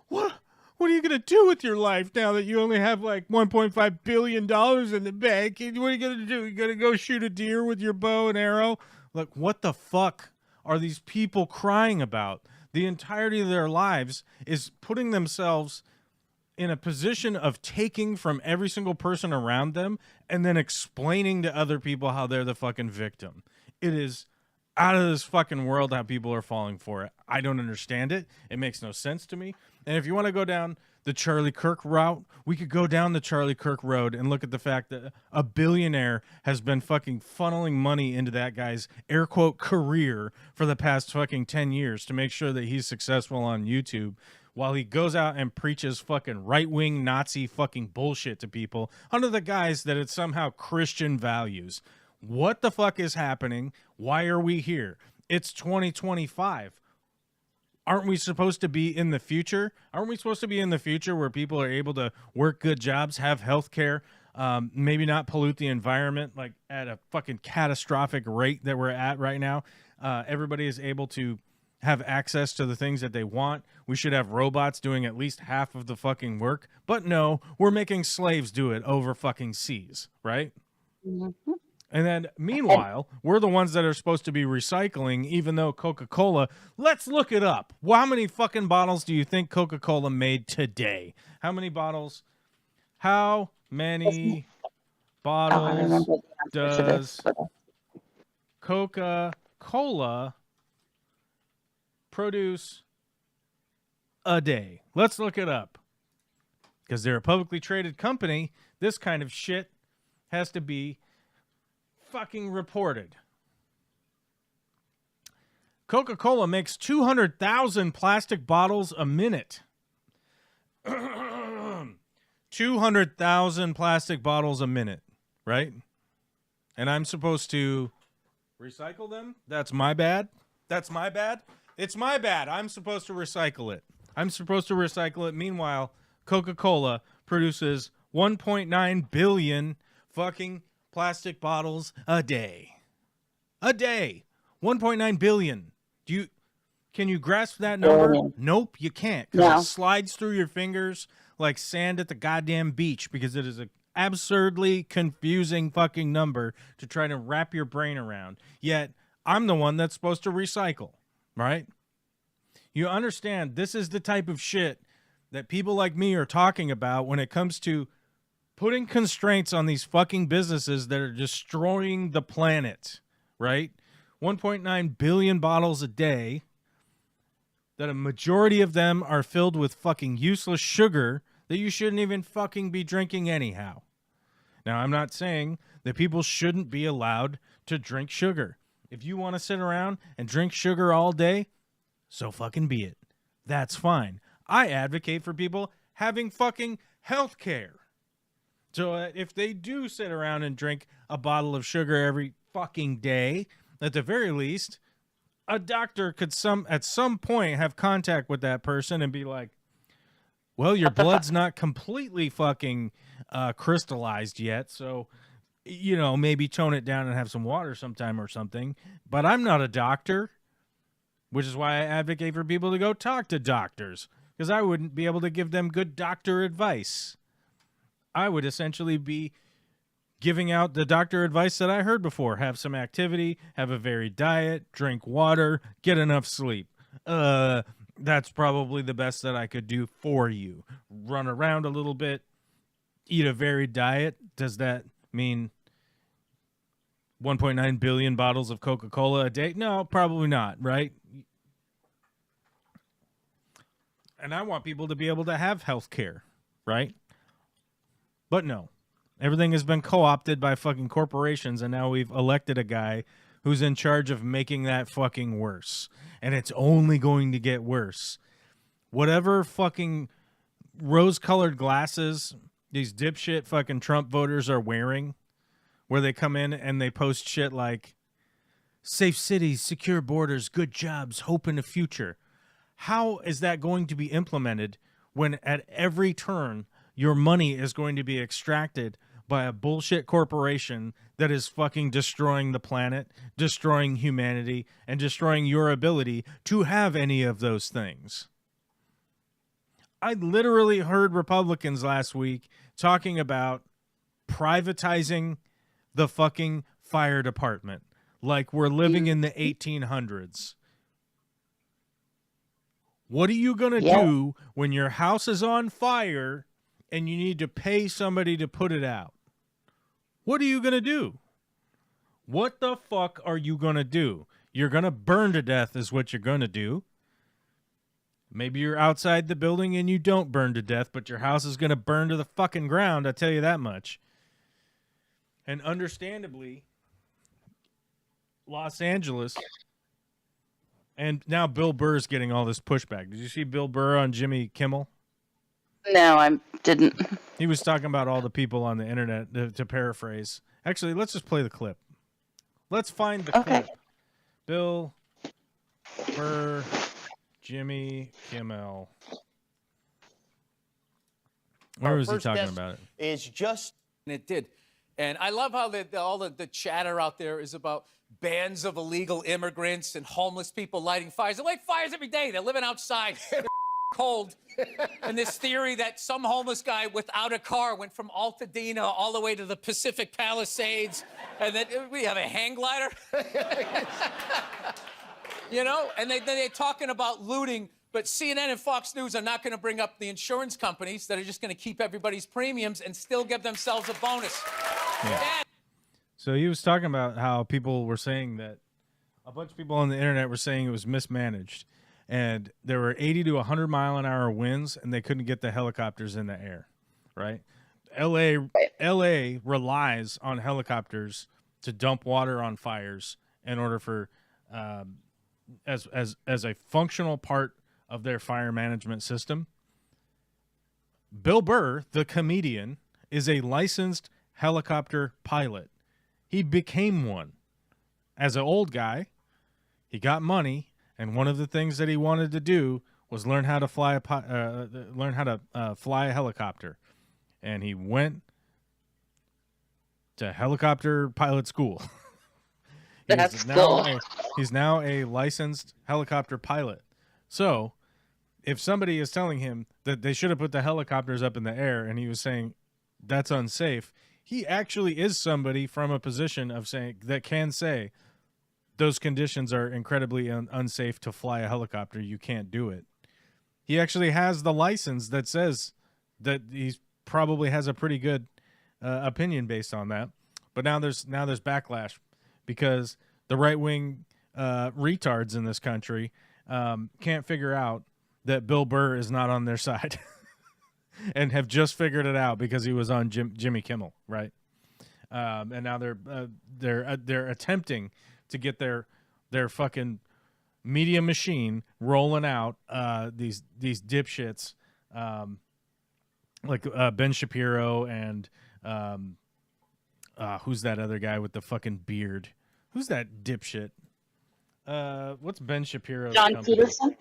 What are you going to do with your life now that you only have like $1.5 billion in the bank? What are you going to do? You going to go shoot a deer with your bow and arrow? Like, what the fuck are these people crying about? The entirety of their lives is putting themselves in a position of taking from every single person around them and then explaining to other people how they're the fucking victim. It is out of this fucking world how people are falling for it. I don't understand it. It makes no sense to me. And if you want to go down the Charlie Kirk route, we could go down the Charlie Kirk road and look at the fact that a billionaire has been fucking funneling money into that guy's air quote career for the past fucking 10 years to make sure that he's successful on YouTube, while he goes out and preaches fucking right-wing Nazi fucking bullshit to people under the guise that it's somehow Christian values. What the fuck is happening? Why are we here? It's 2025. Aren't we supposed to be in the future? Aren't we supposed to be in the future where people are able to work good jobs, have health care, maybe not pollute the environment like at a fucking catastrophic rate that we're at right now? Everybody is able to have access to the things that they want. We should have robots doing at least half of the fucking work. But no, we're making slaves do it over fucking seas, right? Mm-hmm. And then, meanwhile, we're the ones that are supposed to be recycling, even though Coca-Cola, let's look it up. Well, how many fucking bottles do you think Coca-Cola made today? How many bottles? How many bottles does Coca-Cola produce a day? Let's look it up. Because they're a publicly traded company, this kind of shit has to be fucking reported. Coca-Cola makes 200,000 plastic bottles a minute. 200,000 plastic bottles a minute, right? And I'm supposed to recycle them? That's my bad? That's my bad? It's my bad. I'm supposed to recycle it. I'm supposed to recycle it. Meanwhile, Coca-Cola produces 1.9 billion fucking plastic bottles a day. A day. 1.9 billion. Can you grasp that number? Nope, you can't. Because it slides through your fingers like sand at the goddamn beach, because it is an absurdly confusing fucking number to try to wrap your brain around. Yet, I'm the one that's supposed to recycle, right? You understand, this is the type of shit that people like me are talking about when it comes to putting constraints on these fucking businesses that are destroying the planet, right? 1.9 billion bottles a day, that a majority of them are filled with fucking useless sugar that you shouldn't even fucking be drinking anyhow. Now, I'm not saying that people shouldn't be allowed to drink sugar. If you want to sit around and drink sugar all day, so fucking be it. That's fine. I advocate for people having fucking health care. So if they do sit around and drink a bottle of sugar every fucking day, at the very least, a doctor could at some point have contact with that person and be like, well, your blood's not completely fucking crystallized yet, so maybe tone it down and have some water sometime or something. But I'm not a doctor, which is why I advocate for people to go talk to doctors, because I wouldn't be able to give them good doctor advice. I would essentially be giving out the doctor advice that I heard before. Have some activity, have a varied diet, drink water, get enough sleep. That's probably the best that I could do for you. Run around a little bit, eat a varied diet. Does that mean 1.9 billion bottles of Coca-Cola a day? No, probably not, right? And I want people to be able to have health care, right? But no. Everything has been co-opted by fucking corporations, and now we've elected a guy who's in charge of making that fucking worse. And it's only going to get worse. Whatever fucking rose-colored glasses these dipshit fucking Trump voters are wearing, where they come in and they post shit like, safe cities, secure borders, good jobs, hope in the future. How is that going to be implemented when at every turn your money is going to be extracted by a bullshit corporation that is fucking destroying the planet, destroying humanity, and destroying your ability to have any of those things? I literally heard Republicans last week talking about privatizing the fucking fire department like we're living in the 1800s. What are you going to do when your house is on fire and you need to pay somebody to put it out? What are you going to do? What the fuck are you going to do? You're going to burn to death is what you're going to do. Maybe you're outside the building and you don't burn to death, but your house is going to burn to the fucking ground, I tell you that much. And understandably, Los Angeles, and now Bill Burr's getting all this pushback. Did you see Bill Burr on Jimmy Kimmel? No, I didn't. He was talking about all the people on the internet, to paraphrase. Actually, let's just play the clip. Let's find the clip. Bill Burr, Jimmy Kimmel. Where was he talking about it? Is just, and it did. And I love how all the chatter out there is about bands of illegal immigrants and homeless people lighting fires. They light fires every day. They're living outside. They're cold. And this theory that some homeless guy without a car went from Altadena all the way to the Pacific Palisades, and then we have a hang glider. You know, and they're talking about looting, but CNN and Fox News are not going to bring up the insurance companies that are just going to keep everybody's premiums and still give themselves a bonus. Yeah. So he was talking about how people were saying that a bunch of people on the internet were saying it was mismanaged, and there were 80 to 100 mile an hour winds, and they couldn't get the helicopters in the air, right? LA relies on helicopters to dump water on fires in order for as a functional part of their fire management system. Bill Burr, the comedian, is a licensed helicopter pilot. He became one as an old guy. He got money, and one of the things that he wanted to do was learn how to fly a helicopter. And he went to helicopter pilot school. That's cool. He's now a licensed helicopter pilot. So if somebody is telling him that they should have put the helicopters up in the air and he was saying that's unsafe, he actually is somebody from a position of saying that can say those conditions are incredibly unsafe to fly a helicopter. You can't do it. He actually has the license that says that he probably has a pretty good opinion based on that. But now there's backlash because the right-wing retards in this country can't figure out that Bill Burr is not on their side and have just figured it out because he was on Jimmy Kimmel, right? And now they're attempting to get their fucking media machine rolling out these dipshits like Ben Shapiro and who's that other guy with the fucking beard? Who's that dipshit? What's Ben Shapiro's John company? Peterson.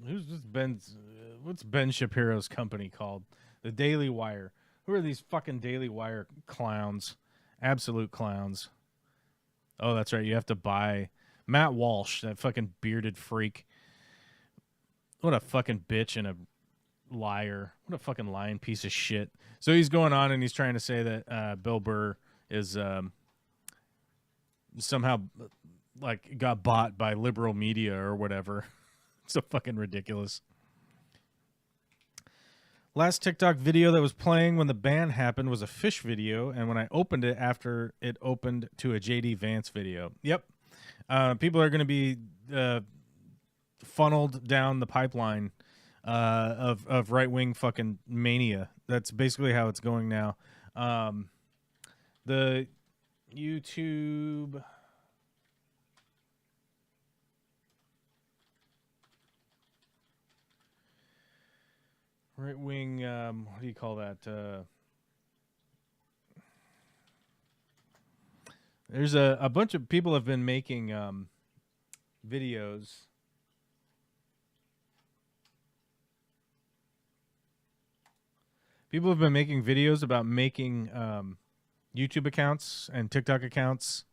Who's this Ben's? What's Ben Shapiro's company called? The Daily Wire. Who are these fucking Daily Wire clowns? Absolute clowns. Oh, that's right. You have to buy Matt Walsh, that fucking bearded freak. What a fucking bitch and a liar. What a fucking lying piece of shit. So he's going on and he's trying to say that Bill Burr is somehow like got bought by liberal media or whatever. So fucking ridiculous. Last TikTok video that was playing when the ban happened was a fish video, and when I opened it after it opened to a JD Vance video. Yep. People are going to be funneled down the pipeline of right-wing fucking mania. That's basically how it's going now. The YouTube... right wing, what do you call that? There's a bunch of people have been making videos. People have been making videos about making YouTube accounts and TikTok accounts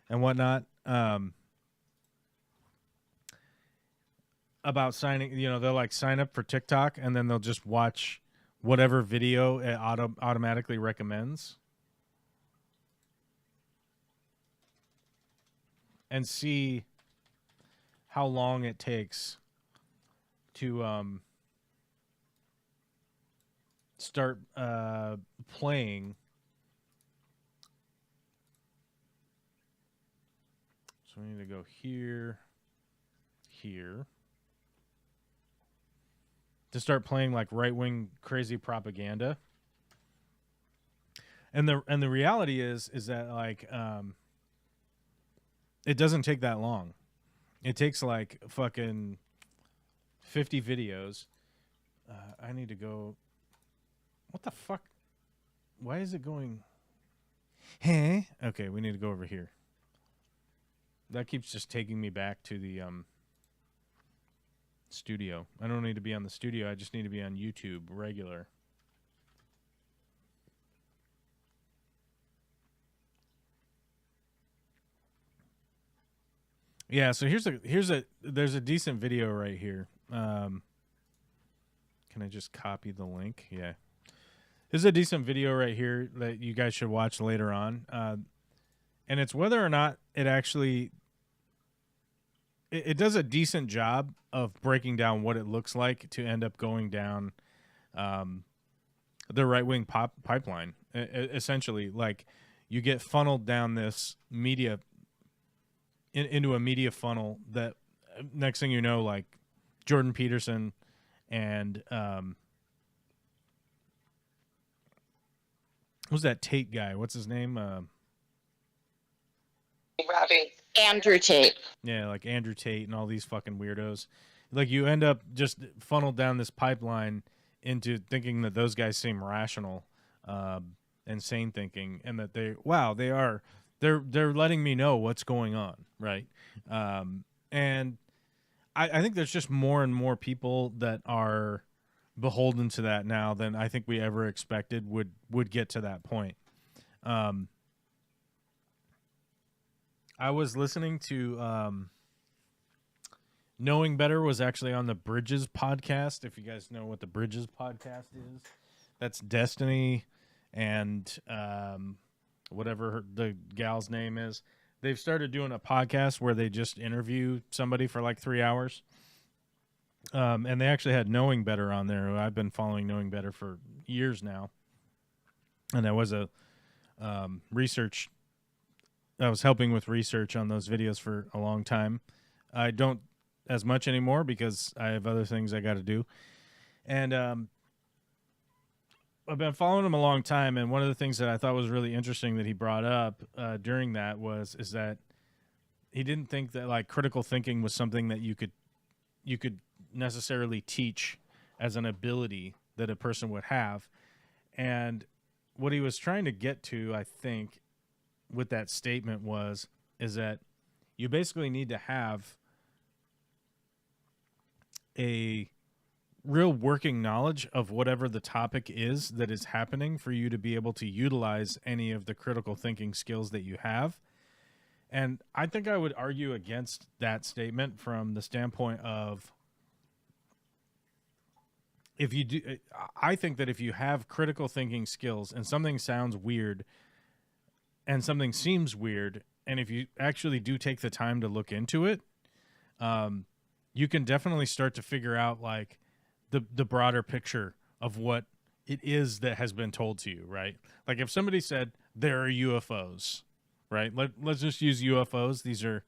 and whatnot. About signing, they'll like sign up for TikTok and then they'll just watch whatever video it automatically recommends and see how long it takes to start playing. So we need to go here, to start playing like right-wing crazy propaganda. And the reality is that like it doesn't take that long. It takes like fucking 50 videos. I need to go. What the fuck? Why is it going? Hey, okay, we need to go over here. That keeps just taking me back to the studio. I don't need to be on the studio. I just need to be on YouTube regular. Yeah, so there's a decent video right here. Can I just copy the link? Yeah. There's a decent video right here that you guys should watch later on. And it's whether or not it actually it does a decent job of breaking down what it looks like to end up going down the right-wing pipeline. Essentially, like you get funneled down this media into a media funnel that next thing you know, like Jordan Peterson and who's that Tate guy? What's his name? Andrew Tate. Yeah, like Andrew Tate and all these fucking weirdos. Like you end up just funneled down this pipeline into thinking that those guys seem rational, and sane thinking, and that they're letting me know what's going on, right? And I think there's just more and more people that are beholden to that now than I think we ever expected would get to that point. I was listening to Knowing Better was actually on the Bridges podcast. If you guys know what the Bridges podcast is, that's Destiny and whatever the gal's name is. They've started doing a podcast where they just interview somebody for like 3 hours. And they actually had Knowing Better on there. I've been following Knowing Better for years now. And I was I was helping with research on those videos for a long time. I don't as much anymore because I have other things I got to do. And I've been following him a long time. And one of the things that I thought was really interesting that he brought up during that is that he didn't think that like critical thinking was something that you could necessarily teach as an ability that a person would have. And what he was trying to get to, I think, with that statement is that you basically need to have a real working knowledge of whatever the topic is that is happening for you to be able to utilize any of the critical thinking skills that you have. And I think I would argue against that statement from the standpoint of, if you do, I think that if you have critical thinking skills and something sounds weird and something seems weird, and if you actually do take the time to look into it, you can definitely start to figure out like the broader picture of what it is that has been told to you, right? Like if somebody said there are UFOs, right? Let's just use UFOs. These are,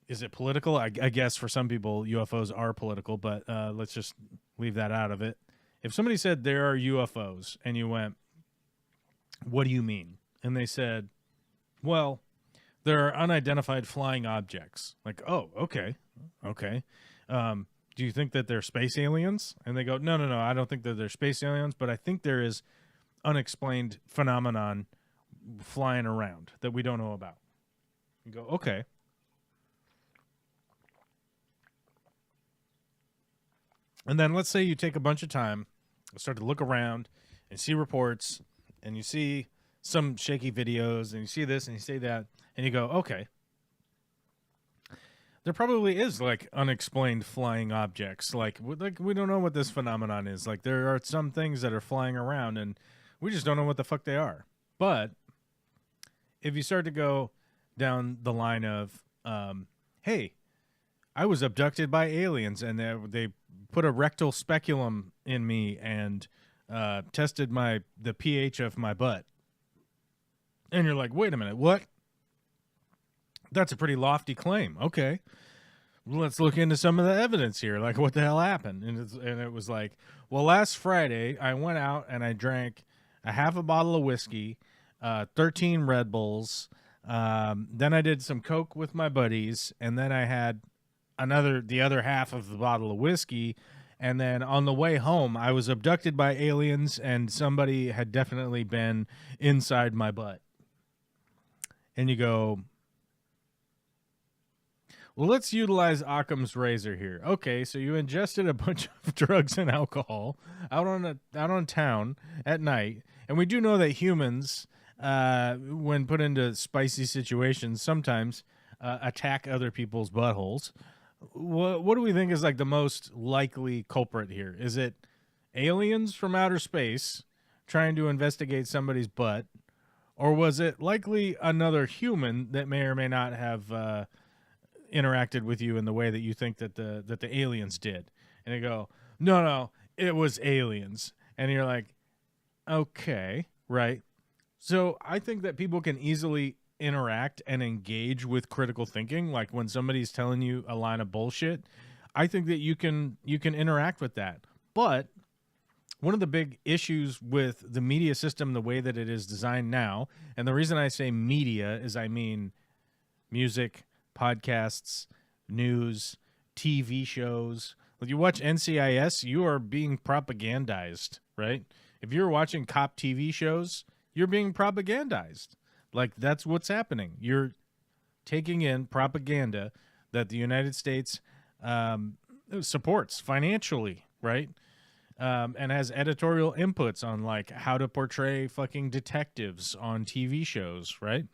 is it political? I guess for some people UFOs are political, but let's just leave that out of it. If somebody said there are UFOs and you went, what do you mean? And they said, well, there are unidentified flying objects. Like, oh, okay. Do you think that they're space aliens? And they go, no, I don't think that they're space aliens, but I think there is unexplained phenomenon flying around that we don't know about. You go, okay. And then let's say you take a bunch of time, start to look around and see reports, and you see some shaky videos, and you see this and you see that, and you go, okay. There probably is like unexplained flying objects. Like we don't know what this phenomenon is. Like there are some things that are flying around and we just don't know what the fuck they are. But if you start to go down the line of, hey, I was abducted by aliens and they put a rectal speculum in me and tested the pH of my butt. And you're like, wait a minute, what? That's a pretty lofty claim. Okay. Let's look into some of the evidence here. Like, what the hell happened? And it was like, well, last Friday, I went out and I drank a half a bottle of whiskey, 13 Red Bulls. Then I did some Coke with my buddies. And then I had the other half of the bottle of whiskey. And then on the way home, I was abducted by aliens and somebody had definitely been inside my butt. And you go, well, let's utilize Occam's razor here. Okay, so you ingested a bunch of drugs and alcohol out on town at night, and we do know that humans, when put into spicy situations, sometimes attack other people's buttholes. What do we think is like the most likely culprit here? Is it aliens from outer space trying to investigate somebody's butt, or was it likely another human that may or may not have interacted with you in the way that you think that the aliens did? And they go, no, it was aliens. And you're like, okay, right. So I think that people can easily interact and engage with critical thinking. Like when somebody's telling you a line of bullshit, I think that you can interact with that. But one of the big issues with the media system, the way that it is designed now, and the reason I say media is I mean music, podcasts, news, TV shows. When you watch NCIS, you are being propagandized, right? If you're watching cop TV shows, you're being propagandized. Like, that's what's happening. You're taking in propaganda that the United States supports financially, right? And has editorial inputs on, like, how to portray fucking detectives on TV shows, right?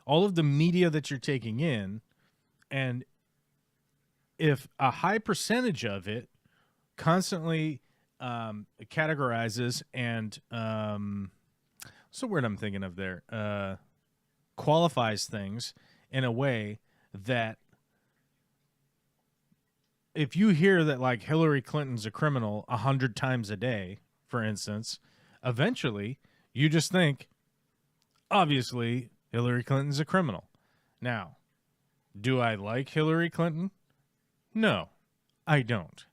All of the media that you're taking in, and if a high percentage of it constantly categorizes and what's the word I'm thinking of there? Qualifies things in a way that if you hear that like Hillary Clinton's a criminal 100 times a day, for instance, eventually you just think, obviously, Hillary Clinton's a criminal. Now, do I like Hillary Clinton? No, I don't.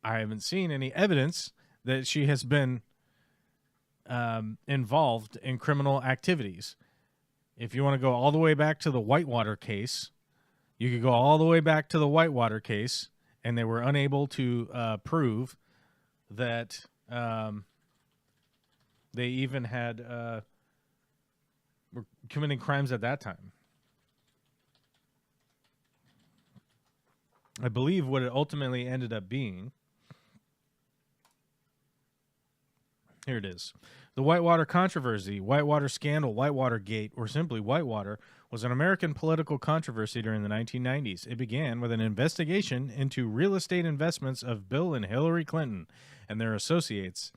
I haven't seen any evidence that she has been involved in criminal activities. If you want to go all the way back to the Whitewater case, you could go all the way back to the Whitewater case, and they were unable to prove that They even had were committing crimes at that time. I believe what it ultimately ended up being. Here it is. The Whitewater controversy, Whitewater scandal, Whitewater Gate, or simply Whitewater, was an American political controversy during the 1990s. It began with an investigation into real estate investments of Bill and Hillary Clinton and their associates,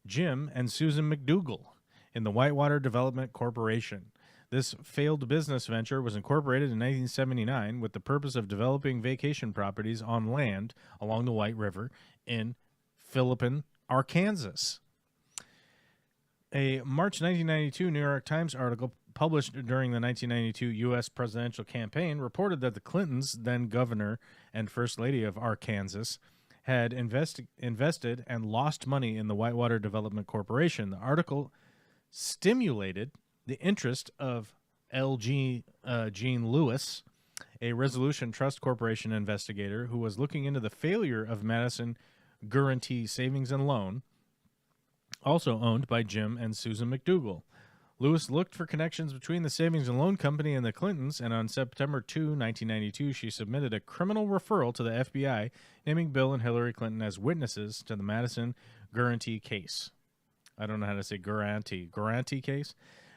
Jim and Susan McDougal, in the Whitewater Development Corporation. This failed business venture was incorporated in 1979 with the purpose of developing vacation properties on land along the White River in Philippine, Arkansas. A March 1992 New York Times article published during the 1992 U.S. presidential campaign reported that the Clintons, then governor and first lady of Arkansas, had invested and lost money in the Whitewater Development Corporation. The article stimulated the interest of L.G. Gene Lewis, a Resolution Trust Corporation investigator who was looking into the failure of Madison Guaranty Savings and Loan, also owned by Jim and Susan McDougal. Lewis looked for connections between the Savings and Loan Company and the Clintons, and on September 2, 1992, she submitted a criminal referral to the FBI, naming Bill and Hillary Clinton as witnesses to the Madison Guaranty case. I don't know how to say Guaranty case.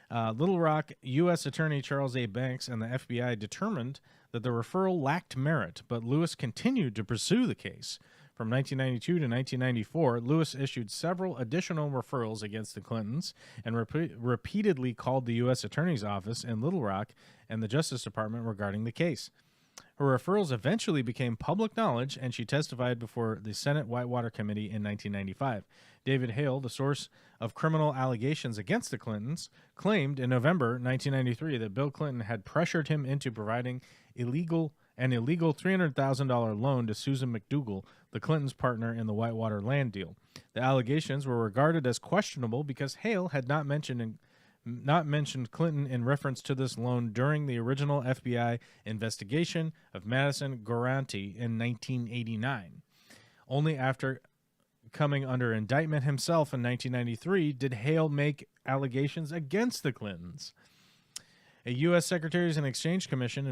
Little Rock U.S. Attorney Charles A. Banks and the FBI determined that the referral lacked merit, but Lewis continued to pursue the case. From 1992 to 1994, Lewis issued several additional referrals against the Clintons and repeatedly called the U.S. Attorney's Office in Little Rock and the Justice Department regarding the case. Her referrals eventually became public knowledge, and she testified before the Senate Whitewater Committee in 1995. David Hale, the source of criminal allegations against the Clintons, claimed in November 1993 that Bill Clinton had pressured him into providing an illegal $300,000 loan to Susan McDougal, the Clintons' partner in the Whitewater land deal. The allegations were regarded as questionable because Hale had not mentioned Clinton in reference to this loan during the original FBI investigation of Madison Guaranty in 1989. Only after coming under indictment himself in 1993 did Hale make allegations against the Clintons. A U.S. Securities and Exchange Commission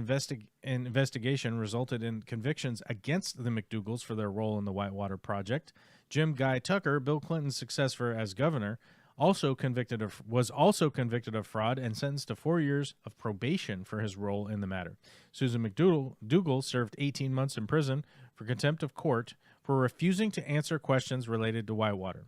investigation resulted in convictions against the McDougals for their role in the Whitewater Project. Jim Guy Tucker, Bill Clinton's successor as governor, was also convicted of fraud and sentenced to 4 years of probation for his role in the matter. Susan McDougal served 18 months in prison for contempt of court for refusing to answer questions related to Whitewater.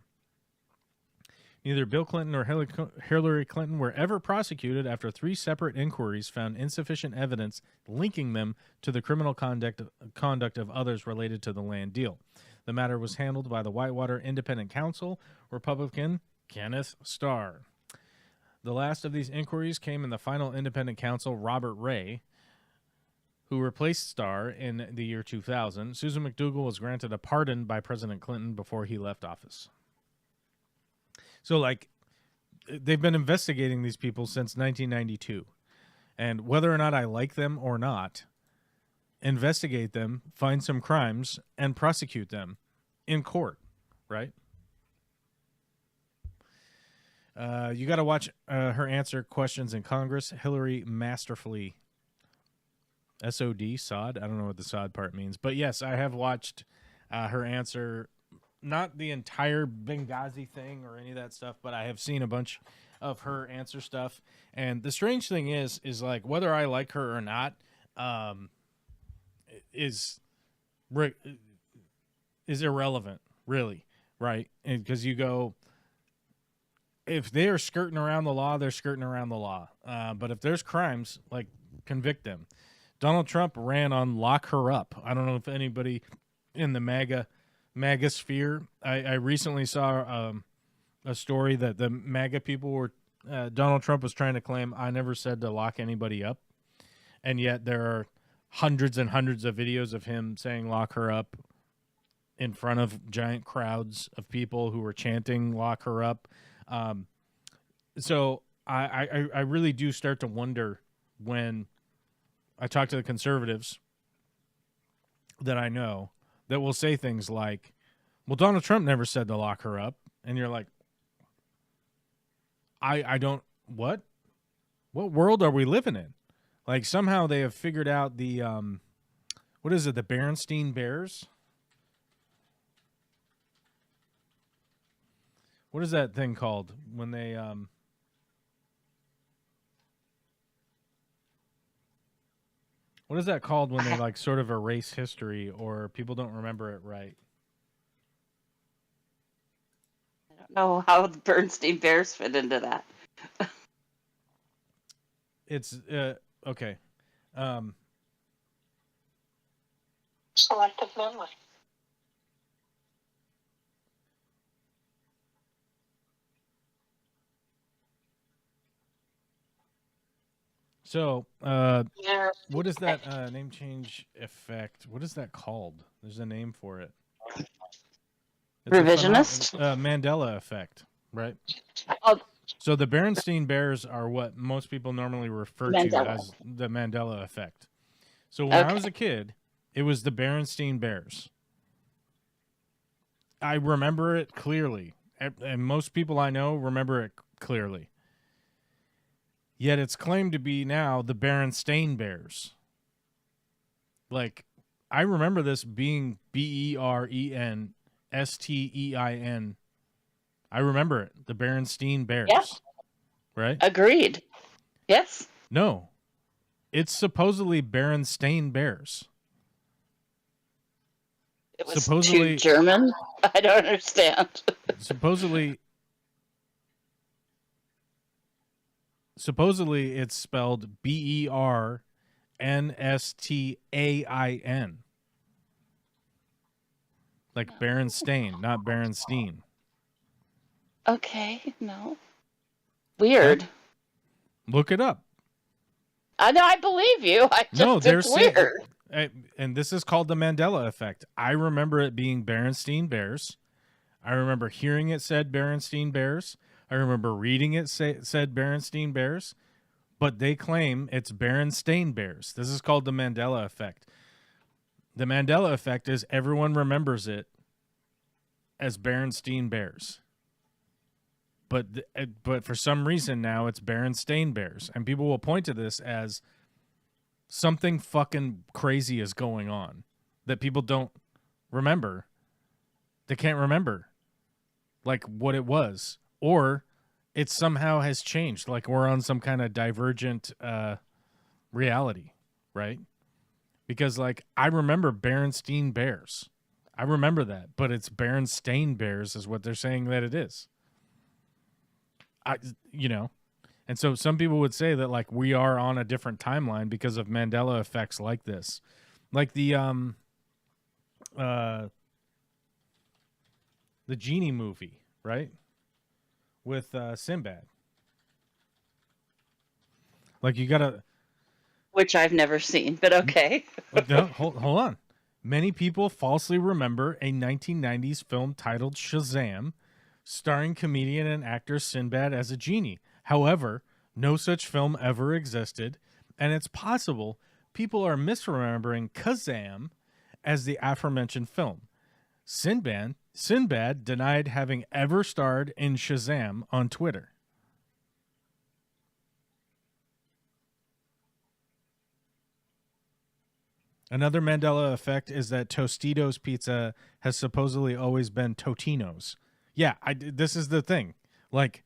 Neither Bill Clinton nor Hillary Clinton were ever prosecuted after 3 separate inquiries found insufficient evidence linking them to the criminal conduct of others related to the land deal. The matter was handled by the Whitewater Independent Counsel, Republican Kenneth Starr. The last of these inquiries came in the final independent counsel, Robert Ray, who replaced Starr in the year 2000. Susan McDougal was granted a pardon by President Clinton before he left office. So, they've been investigating these people since 1992. And whether or not I like them or not, investigate them, find some crimes, and prosecute them in court, right? You got to watch her answer questions in Congress. Hillary masterfully, S-O-D, sod? I don't know what the sod part means. But yes, I have watched her answer. Not the entire Benghazi thing or any of that stuff, but I have seen a bunch of her answer stuff. And the strange thing is whether I like her or not, is irrelevant, really, right? Because you go, if they are skirting around the law, they're skirting around the law. But if there's crimes, convict them. Donald Trump ran on lock her up. I don't know if anybody in the MAGA sphere. I recently saw a story that the MAGA people were, Donald Trump was trying to claim, I never said to lock anybody up. And yet there are hundreds and hundreds of videos of him saying lock her up in front of giant crowds of people who were chanting lock her up. So I really do start to wonder when I talk to the conservatives that I know that will say things like, well, Donald Trump never said to lock her up. And you're like, I don't what world are we living in? Like somehow they have figured out the what is it, the Berenstain Bears? What is that thing called when they what is that called when they like sort of erase history or people don't remember it right? I don't know how the Bernstein Bears fit into that. It's okay. Selective memory. So, Yeah. what is that name change effect? What is that called? There's a name for it. It's Revisionist? a Mandela effect, right? Oh, So the Berenstain Bears are what most people normally refer to Mandela. as the Mandela effect. So when I Okay. was a kid, it was the Berenstain Bears. I remember it clearly, and most people I know remember it clearly. Yet it's claimed to be now the Berenstain Bears. Like, I remember this being Berenstein. I remember it, the Berenstain Bears. Yeah. Right? Agreed. Yes. No. It's supposedly Berenstain Bears. It was Supposedly- too German. I don't understand. Supposedly it's spelled Bernstain. Like Berenstain, not Berenstein. Okay. No. Weird. Look it up. I know. I believe you. I just No, they're it's saying, weird. and this is called the Mandela effect. I remember it being Berenstain Bears. I remember hearing it said Berenstain Bears. I remember reading it said Berenstain Bears. But they claim it's Berenstain Bears. This is called the Mandela effect. The Mandela effect is everyone remembers it as Berenstain Bears. But for some reason now it's Berenstain Bears. And people will point to this as something fucking crazy is going on that people don't remember. They can't remember like what it was. Or it somehow has changed. Like we're on some kind of divergent reality, right? Because like I remember Berenstain Bears. I remember that, but it's Berenstain Bears is what they're saying that it is. And so some people would say that like we are on a different timeline because of Mandela effects like this. Like the Genie movie, right? With Sinbad. Like you gotta Which I've never seen, but okay. no, hold on. Many people falsely remember a 1990s film titled Shazam, starring comedian and actor Sinbad as a genie. However, no such film ever existed, and it's possible people are misremembering Kazam as the aforementioned film. Sinbad denied having ever starred in Shazam on Twitter. Another Mandela effect is that Tostitos pizza has supposedly always been Totino's. Yeah, this is the thing. Like,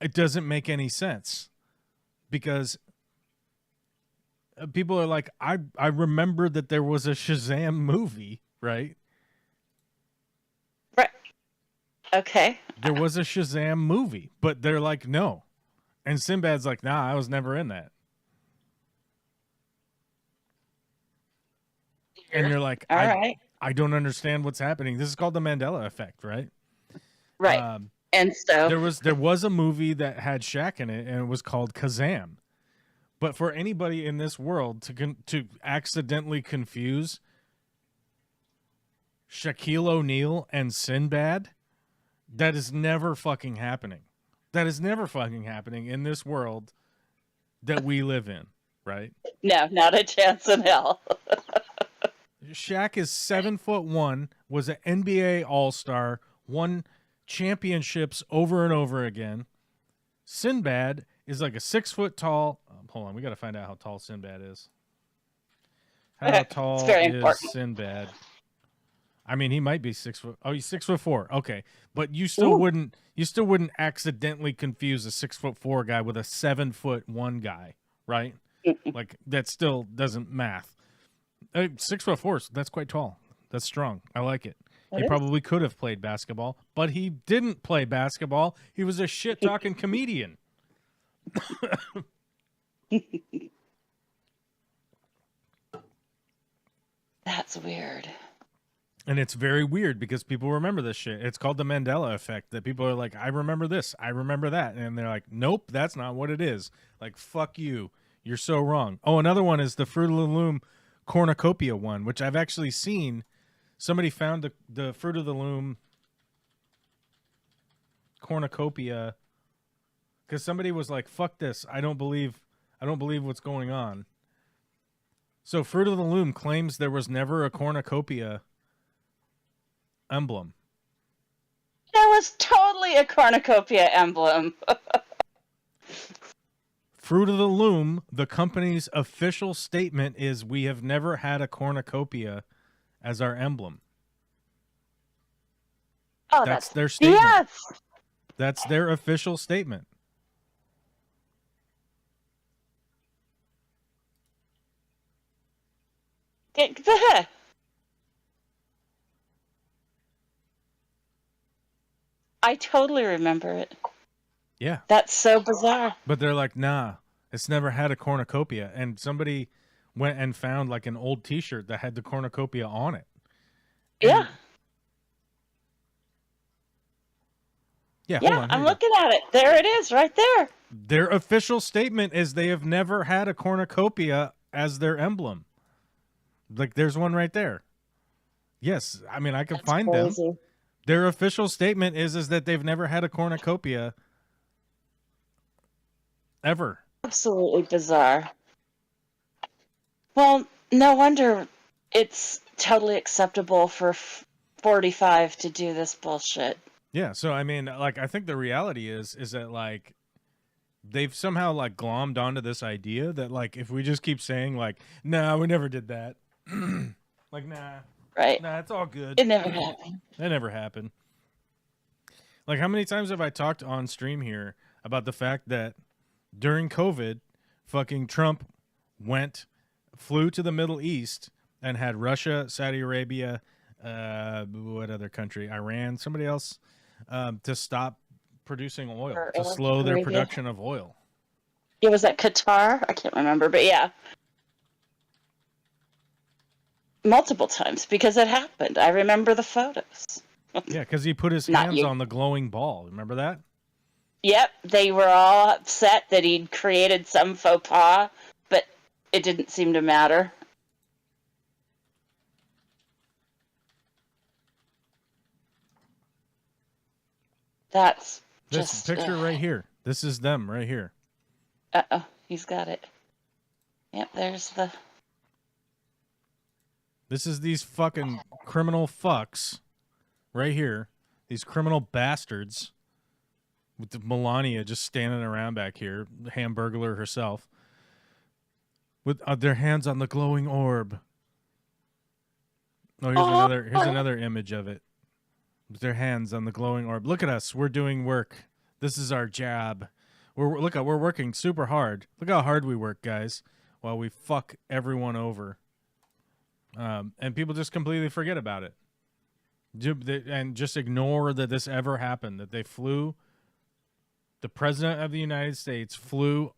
it doesn't make any sense because people are like, I remember that there was a Shazam movie, right? Right. Okay. There was a Shazam movie, but they're like, no. And Sinbad's like, nah, I was never in that. And you're like, All right. I don't understand what's happening. This is called the Mandela effect, right? Right. And so There was a movie that had Shaq in it, and it was called Kazam. But for anybody in this world to accidentally confuse Shaquille O'Neal and Sinbad, that is never fucking happening. That is never fucking happening in this world that we live in, right? no, not a chance in hell. Shaq is 7'1", was an NBA All-Star, won championships over and over again. Sinbad is like a 6 foot tall. Hold on, we got to find out how tall Sinbad is. How tall very is important. Sinbad? I mean, he might be 6 foot. Oh, he's 6'4". Okay, but you still wouldn't accidentally confuse a 6'4" guy with a 7'1" guy, right? Like that still doesn't math. 6'4", that's quite tall. That's strong. I like it. He probably could have played basketball, but he didn't play basketball. He was a shit talking comedian. That's weird. And it's very weird because people remember this shit. It's called the Mandela effect, that people are like, I remember this, I remember that. And they're like, nope, that's not what it is. Like, fuck you. You're so wrong. Oh, another one is the Fruit of the Loom cornucopia one, which I've actually seen. Somebody found the Fruit of the Loom cornucopia because somebody was like, fuck this. I don't believe what's going on. So Fruit of the Loom claims there was never a cornucopia emblem. There was totally a cornucopia emblem. Fruit of the Loom, the company's official statement is, we have never had a cornucopia as our emblem. Oh, That's their statement. Yes. That's their official statement. I totally remember it. Yeah. That's so bizarre. But they're like, nah, it's never had a cornucopia. And somebody went and found like an old t-shirt that had the cornucopia on it. And Yeah. Yeah, Yeah, hold on, I'm here you looking at it. There it is, right there. go. Their official statement is they have never had a cornucopia as their emblem. Like, there's one right there. Yes, I mean, I can That's find crazy. them. Their official statement is that they've never had a cornucopia ever. Absolutely bizarre. Well, no wonder it's totally acceptable for 45 to do this bullshit. Yeah, so I mean, like, I think the reality is that like they've somehow like glommed onto this idea that like if we just keep saying like, nah, we never did that. Like, nah, Right. it's all good. It never happened. That never happened. Like, how many times have I talked on stream here about the fact that during COVID, fucking Trump flew to the Middle East and had Russia, Saudi Arabia, what other country? Iran, somebody else, to stop producing oil, Or to slow their Arabia. production of oil. Yeah, was that Qatar? I can't remember, but yeah. Multiple times because it happened. I remember the photos. Yeah, because he put his Not hands you. on the glowing ball. Remember that? Yep, they were all upset that he'd created some faux pas, but it didn't seem to matter. That's This just picture right here. This is them right here. Uh-oh, he's got it. Yep, there's the... This is these fucking criminal fucks right here. These criminal bastards with the Melania just standing around back here, the Hamburglar herself, with their hands on the glowing orb. Oh, here's another image of it. With their hands on the glowing orb. Look at us. We're doing work. This is our job. We're working super hard. Look how hard we work, guys, while we fuck everyone over. And people just completely forget about it. And just ignore that this ever happened, that they flew. The president of the United States flew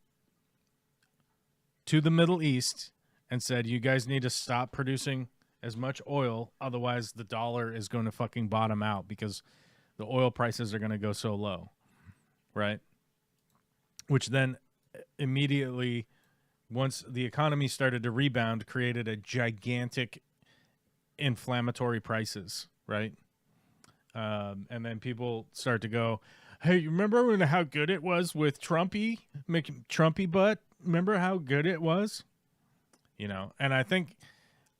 to the Middle East and said, you guys need to stop producing as much oil. Otherwise, the dollar is going to fucking bottom out because the oil prices are going to go so low. Right? Which then immediately, once the economy started to rebound, created a gigantic inflammatory prices, right? And then people start to go, hey, you remember how good it was with Trumpy, making Trumpy butt? Remember how good it was? You know, and I think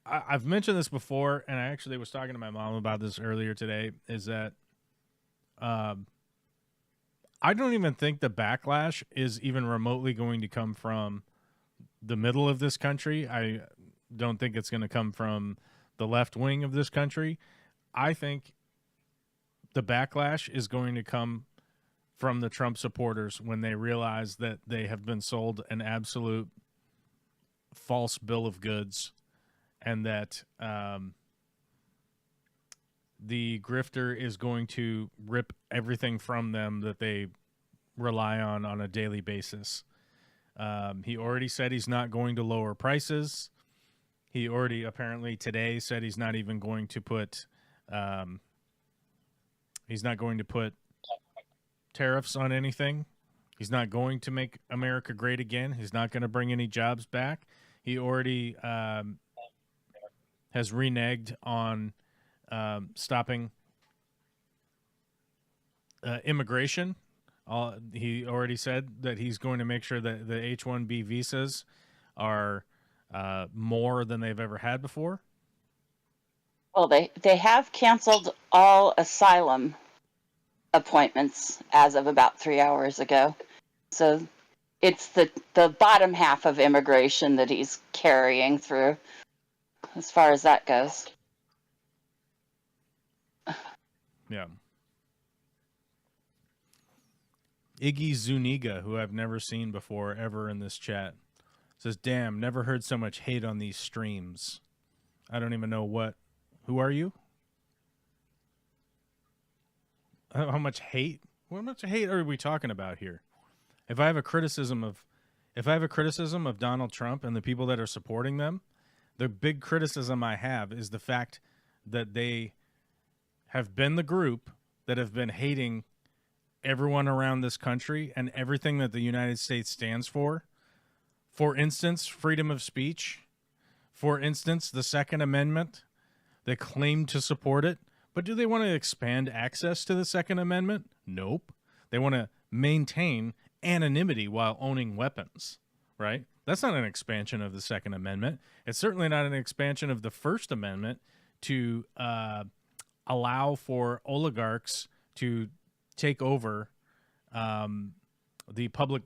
I've mentioned this before, and I actually was talking to my mom about this earlier today, is that I don't even think the backlash is even remotely going to come from the middle of this country. I don't think it's going to come from the left wing of this country. I think the backlash is going to come from the Trump supporters when they realize that they have been sold an absolute false bill of goods, and that the grifter is going to rip everything from them that they rely on a daily basis. He already said he's not going to lower prices. He already apparently today said he's not even going to put tariffs on anything. He's not going to make America great again. He's not going to bring any jobs back. He already has reneged on stopping immigration. He already said that he's going to make sure that the H-1B visas are more than they've ever had before. Well, they have canceled all asylum appointments as of about 3 hours ago. So it's the bottom half of immigration that he's carrying through, as far as that goes. Yeah. Iggy Zuniga, who I've never seen before ever in this chat, says, "Damn, never heard so much hate on these streams." I don't even know what. Who are you? How much hate? How much hate are we talking about here? If I have a criticism of Donald Trump and the people that are supporting them, the big criticism I have is the fact that they have been the group that have been hating everyone around this country and everything that the United States stands for. For instance, freedom of speech. For instance, the Second Amendment. They claim to support it, but do they want to expand access to the Second Amendment? Nope. They want to maintain anonymity while owning weapons, right? That's not an expansion of the Second Amendment. It's certainly not an expansion of the First Amendment to allow for oligarchs to take over the public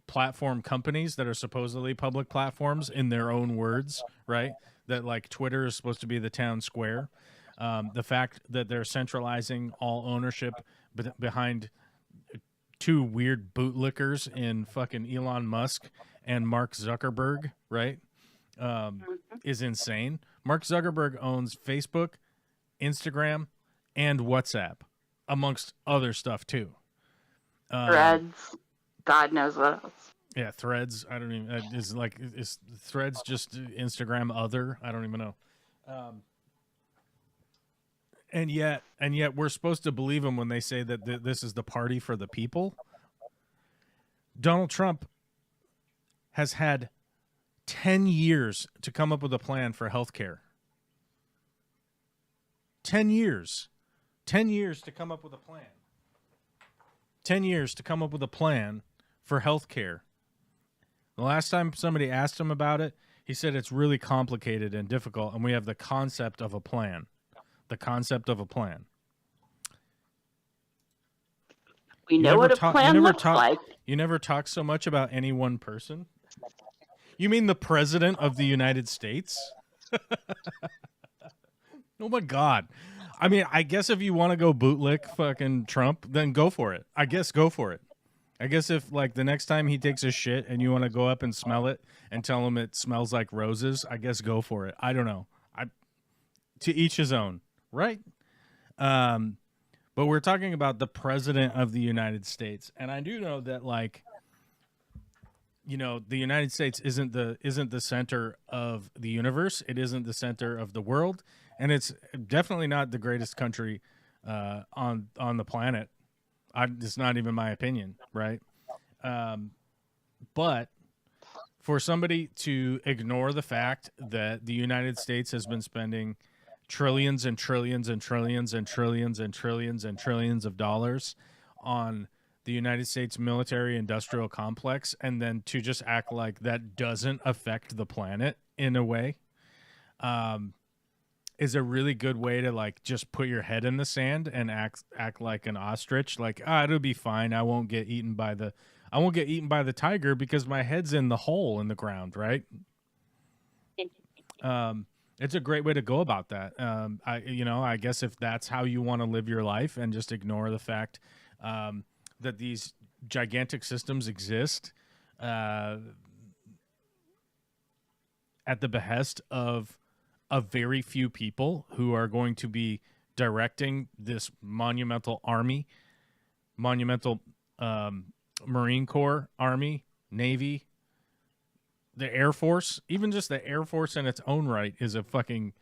platform companies that are supposedly public platforms in their own words, right? That like Twitter is supposed to be the town square. The fact that they're centralizing all ownership behind two weird bootlickers in fucking Elon Musk and Mark Zuckerberg, right? Is insane. Mark Zuckerberg owns Facebook, Instagram, and WhatsApp, amongst other stuff too. Threads, God knows what else. Yeah, Threads. I don't even. Is Threads just Instagram other? I don't even know. And yet, we're supposed to believe them when they say that this is the party for the people. Donald Trump has had 10 years to come up with a plan for health care. 10 years. 10 years to come up with a plan. 10 years to come up with a plan for health care. The last time somebody asked him about it, he said it's really complicated and difficult, and we have the concept of a plan. The concept of a plan. We know what a plan looks like. You never talk so much about any one person? You mean the President of the United States? Oh, my God. I mean, I guess if you want to go bootlick fucking Trump, then go for it. I guess go for it. I guess if, like, the next time he takes a shit and you want to go up and smell it and tell him it smells like roses, I guess go for it. I don't know. To each his own, right? But we're talking about the President of the United States. And I do know that, like, you know, the United States isn't the center of the universe. It isn't the center of the world. And it's definitely not the greatest country on the planet. It's not even my opinion, right? But for somebody to ignore the fact that the United States has been spending trillions and trillions and trillions and trillions and trillions and trillions of dollars on the United States military industrial complex, and then to just act like that doesn't affect the planet in a way, is a really good way to like just put your head in the sand and act like an ostrich. Like, it'll be fine. I won't get eaten by the tiger because my head's in the hole in the ground, right? It's a great way to go about that. I guess if that's how you want to live your life and just ignore the fact that these gigantic systems exist at the behest of a very few people who are going to be directing this monumental army, monumental Marine Corps, Army, Navy, the Air Force. Even just the Air Force in its own right is a fucking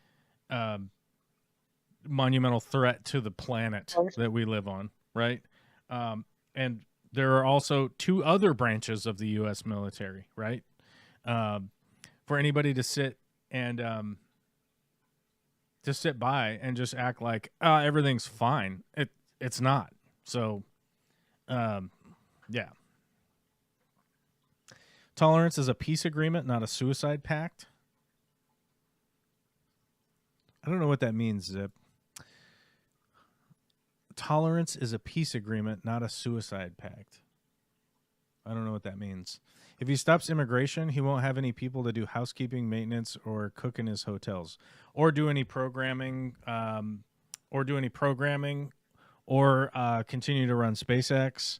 monumental threat to the planet that we live on, right? And there are also 2 other branches of the U.S. military, right? For anybody to sit and to sit by and just act like everything's fine, it's not. So, yeah. Tolerance is a peace agreement, not a suicide pact. I don't know what that means, Zip. Tolerance is a peace agreement, not a suicide pact. I don't know what that means. If he stops immigration, he won't have any people to do housekeeping, maintenance, or cook in his hotels, or do any programming, or continue to run SpaceX,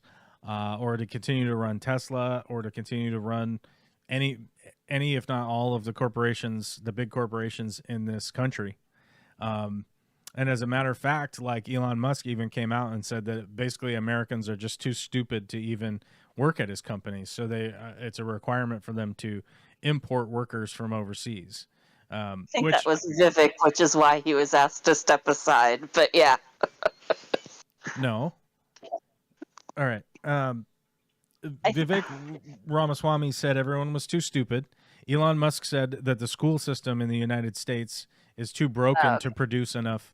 or to continue to run Tesla, or to continue to run any, if not all of the corporations, the big corporations in this country. And as a matter of fact, like Elon Musk even came out and said that basically Americans are just too stupid to even work at his company. So it's a requirement for them to import workers from overseas. I think that was Vivek, which is why he was asked to step aside. But yeah. No. All right. Vivek Ramaswamy said everyone was too stupid. Elon Musk said that the school system in the United States is too broken to produce enough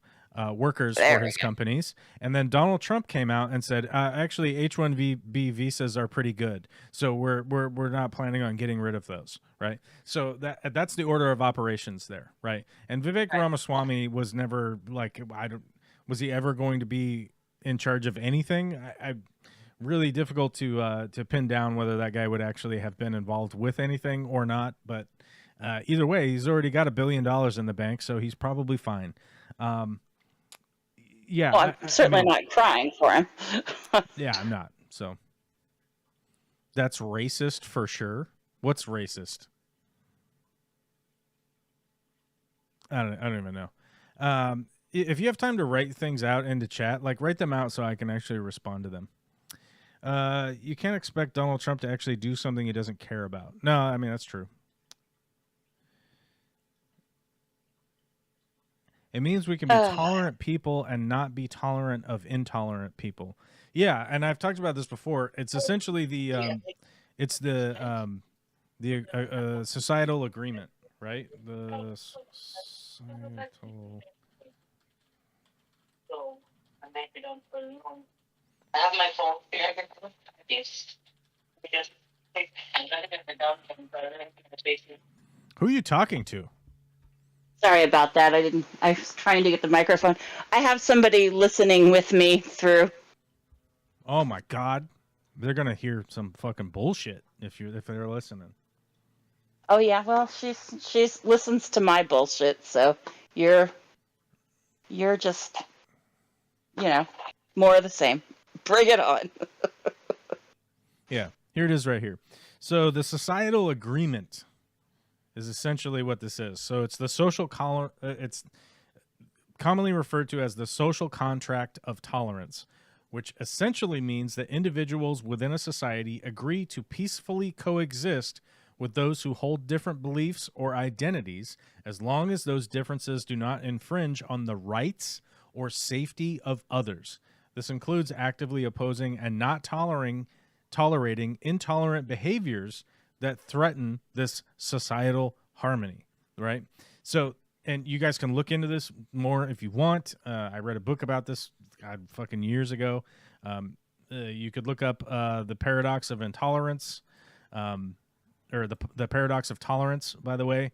workers for his companies. And then Donald Trump came out and said, actually, H-1B visas are pretty good. So we're not planning on getting rid of those, right? So that's the order of operations there, right? And Vivek Ramaswamy was never like, was he ever going to be in charge of anything? I really difficult to pin down whether that guy would actually have been involved with anything or not. But either way, he's already got $1 billion in the bank, so he's probably fine. Yeah, well, I'm certainly not crying for him. Yeah, I'm not. So that's racist for sure. What's racist? I don't even know. If you have time to write things out into chat, like write them out so I can actually respond to them. You can't expect Donald Trump to actually do something he doesn't care about. No, I mean, that's true. It means we can be tolerant people and not be tolerant of intolerant people. Yeah, and I've talked about this before. It's essentially the societal agreement, right? The societal. I have my phone here. Who are you talking to? Sorry about that. I was trying to get the microphone. I have somebody listening with me through. Oh my God. They're going to hear some fucking bullshit if they're listening. Oh yeah, well, she's listens to my bullshit, so you're just, more of the same. Bring it on. Yeah, here it is right here. So the societal agreement is essentially what this is. So it's the it's commonly referred to as the social contract of tolerance, which essentially means that individuals within a society agree to peacefully coexist with those who hold different beliefs or identities, as long as those differences do not infringe on the rights or safety of others. This includes actively opposing and not tolerating intolerant behaviors that threaten this societal harmony, right? So, and you guys can look into this more if you want. I read a book about this, God, fucking years ago. You could look up the paradox of intolerance, or the paradox of tolerance, by the way,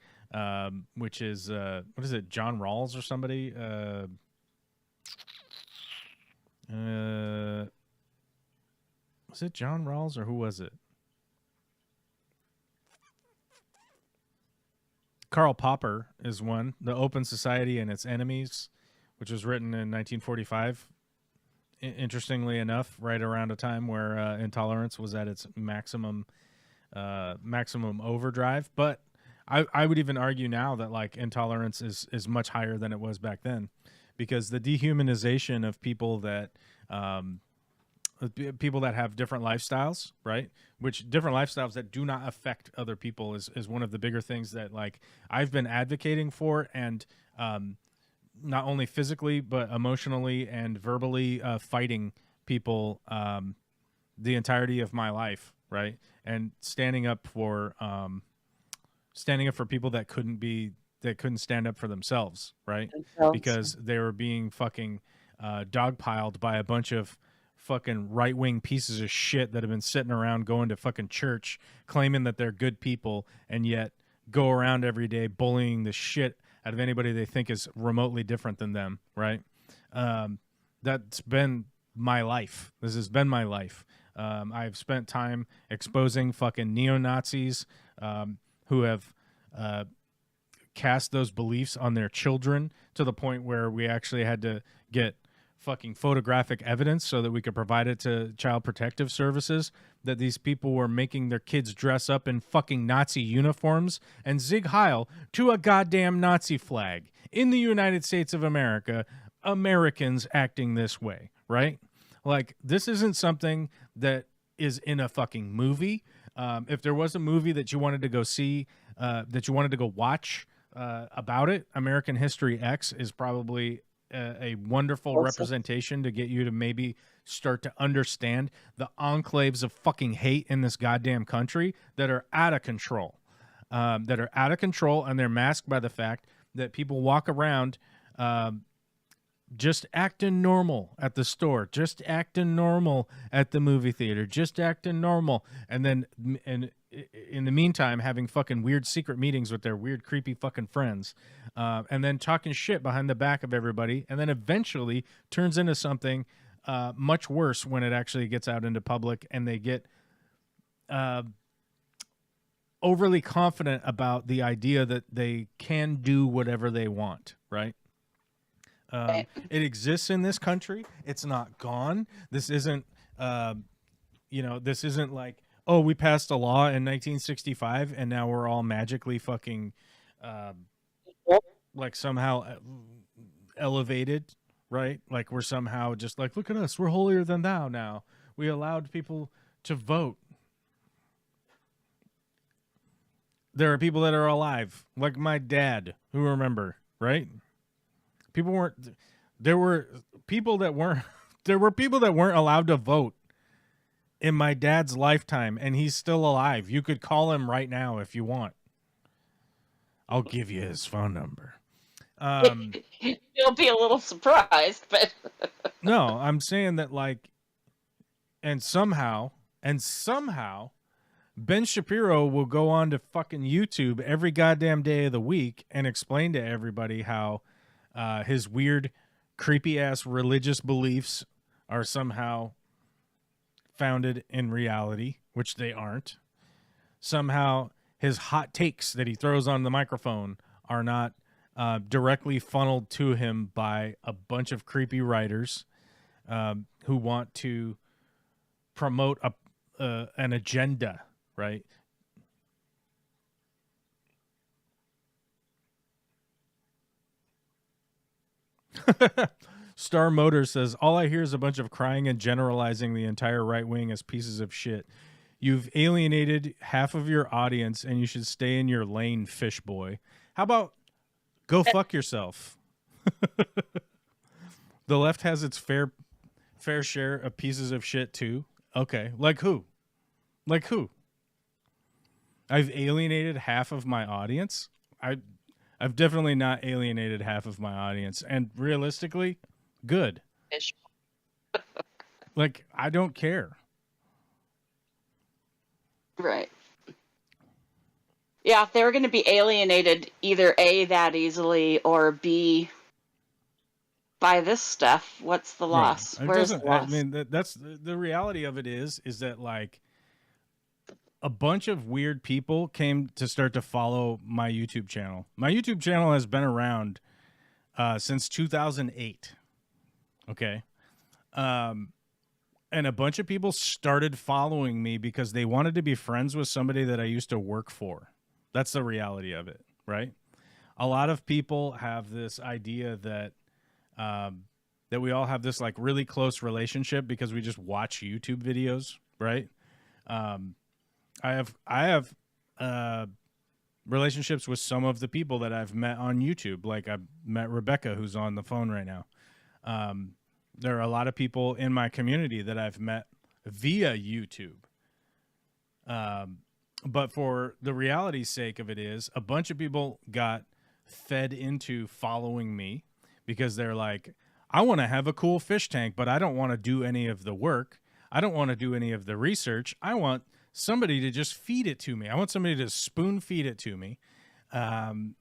which is what is it, John Rawls or somebody? Was it John Rawls or who was it? Karl Popper is one. The Open Society and Its Enemies, which was written in 1945. Interestingly enough, right around a time where intolerance was at its maximum overdrive. But I would even argue now that like intolerance is much higher than it was back then, because the dehumanization of people that have different lifestyles, right? Which different lifestyles that do not affect other people is one of the bigger things that like I've been advocating for, and not only physically but emotionally and verbally fighting people the entirety of my life, right? And standing up for people that couldn't stand up for themselves, right? Because they were being fucking dogpiled by a bunch of fucking right-wing pieces of shit that have been sitting around going to fucking church claiming that they're good people, and yet go around every day bullying the shit out of anybody they think is remotely different than them, right? That's been my life. This has been my life. I've spent time exposing fucking neo-Nazis who have cast those beliefs on their children to the point where we actually had to get fucking photographic evidence so that we could provide it to Child Protective Services that these people were making their kids dress up in fucking Nazi uniforms and zig heil to a goddamn Nazi flag in the United States of America. Americans acting this way, right? Like, this isn't something that is in a fucking movie. If there was a movie that you wanted to go see, that you wanted to go watch about it, American History X is probably a wonderful representation to get you to maybe start to understand the enclaves of fucking hate in this goddamn country that are out of control, and they're masked by the fact that people walk around just acting normal at the store, just acting normal at the movie theater, just acting normal, and then in the meantime having fucking weird secret meetings with their weird creepy fucking friends, and then talking shit behind the back of everybody, and then eventually turns into something much worse when it actually gets out into public, and they get overly confident about the idea that they can do whatever they want, right? It exists in this country. It's not gone. This isn't, this isn't like, oh, we passed a law in 1965 and now we're all magically fucking, like somehow elevated, right? Like we're somehow just like, look at us, we're holier than thou now. We allowed people to vote. There are people that are alive, like my dad, who remember, right? There were people that weren't allowed to vote in my dad's lifetime, and he's still alive. You could call him right now if you want. I'll give you his phone number. You'll be a little surprised, but no, I'm saying that like, and somehow Ben Shapiro will go on to fucking YouTube every goddamn day of the week and explain to everybody how his weird, creepy-ass religious beliefs are somehow founded in reality, which they aren't. Somehow his hot takes that he throws on the microphone are not directly funneled to him by a bunch of creepy writers who want to promote an agenda, right? Star Motors says, all I hear is a bunch of crying and generalizing the entire right wing as pieces of shit. You've alienated half of your audience and you should stay in your lane, fish boy. How about go fuck yourself? The left has its fair share of pieces of shit too. Okay. Like who? I've alienated half of my audience. I've definitely not alienated half of my audience, and realistically, good. Like, I don't care. Right. Yeah, if they were going to be alienated either A, that easily, or B, by this stuff, what's the loss? It Where's doesn't. the I loss? mean, that's the reality of it is that like a bunch of weird people came to start to follow my YouTube channel. My YouTube channel has been around since 2008. Okay. And a bunch of people started following me because they wanted to be friends with somebody that I used to work for. That's the reality of it, right? A lot of people have this idea that that we all have this like really close relationship because we just watch YouTube videos, right? I have relationships with some of the people that I've met on YouTube. Like I've met Rebecca, who's on the phone right now. There are a lot of people in my community that I've met via YouTube. But for the reality's sake of it is, a bunch of people got fed into following me because they're like, I want to have a cool fish tank, but I don't want to do any of the work. I don't want to do any of the research. I want somebody to just feed it to me. I want somebody to spoon feed it to me. And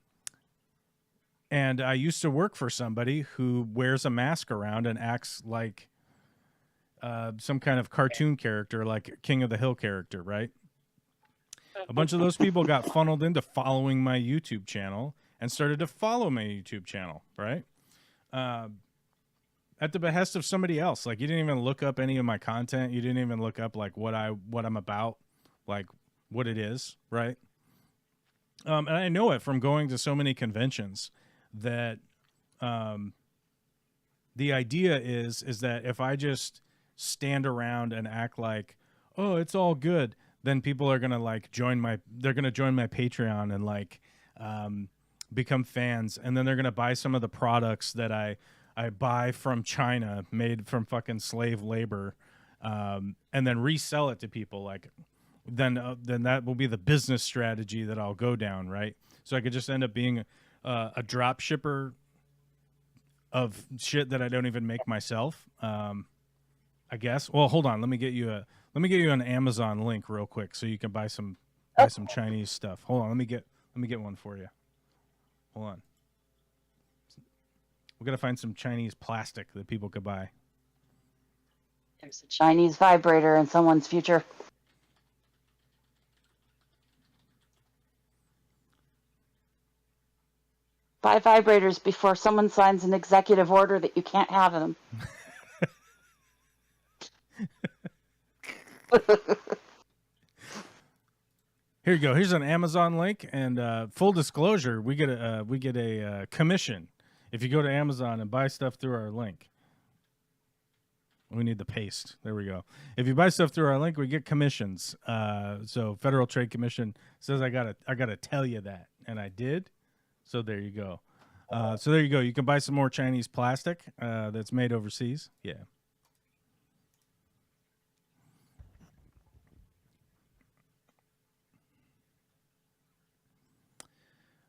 I used to work for somebody who wears a mask around and acts like some kind of cartoon character, like King of the Hill character, right? A bunch of those people got funneled into following my YouTube channel and started to follow my YouTube channel, right? At the behest of somebody else. Like you didn't even look up any of my content. You didn't even look up like what I'm about, like what it is, right? And I know it from going to so many conventions that the idea is that if I just stand around and act like, oh, it's all good, then people are gonna like they're gonna join my Patreon and like become fans, and then they're gonna buy some of the products that I buy from China, made from fucking slave labor, and then resell it to people. Like then that will be the business strategy that I'll go down, right? So I could just end up being a drop shipper of shit that I don't even make myself. I guess. Well, hold on. Let me get you an Amazon link real quick so you can buy some Chinese stuff. Hold on. Let me get one for you. Hold on. We gotta find some Chinese plastic that people could buy. There's a Chinese vibrator in someone's future. Buy vibrators before someone signs an executive order that you can't have them. Here you go. Here's an Amazon link, and full disclosure, we get a commission if you go to Amazon and buy stuff through our link. We need the paste. There we go. If you buy stuff through our link, we get commissions. So Federal Trade Commission says I gotta tell you that, and I did. So there you go. So there you go. You can buy some more Chinese plastic that's made overseas. Yeah.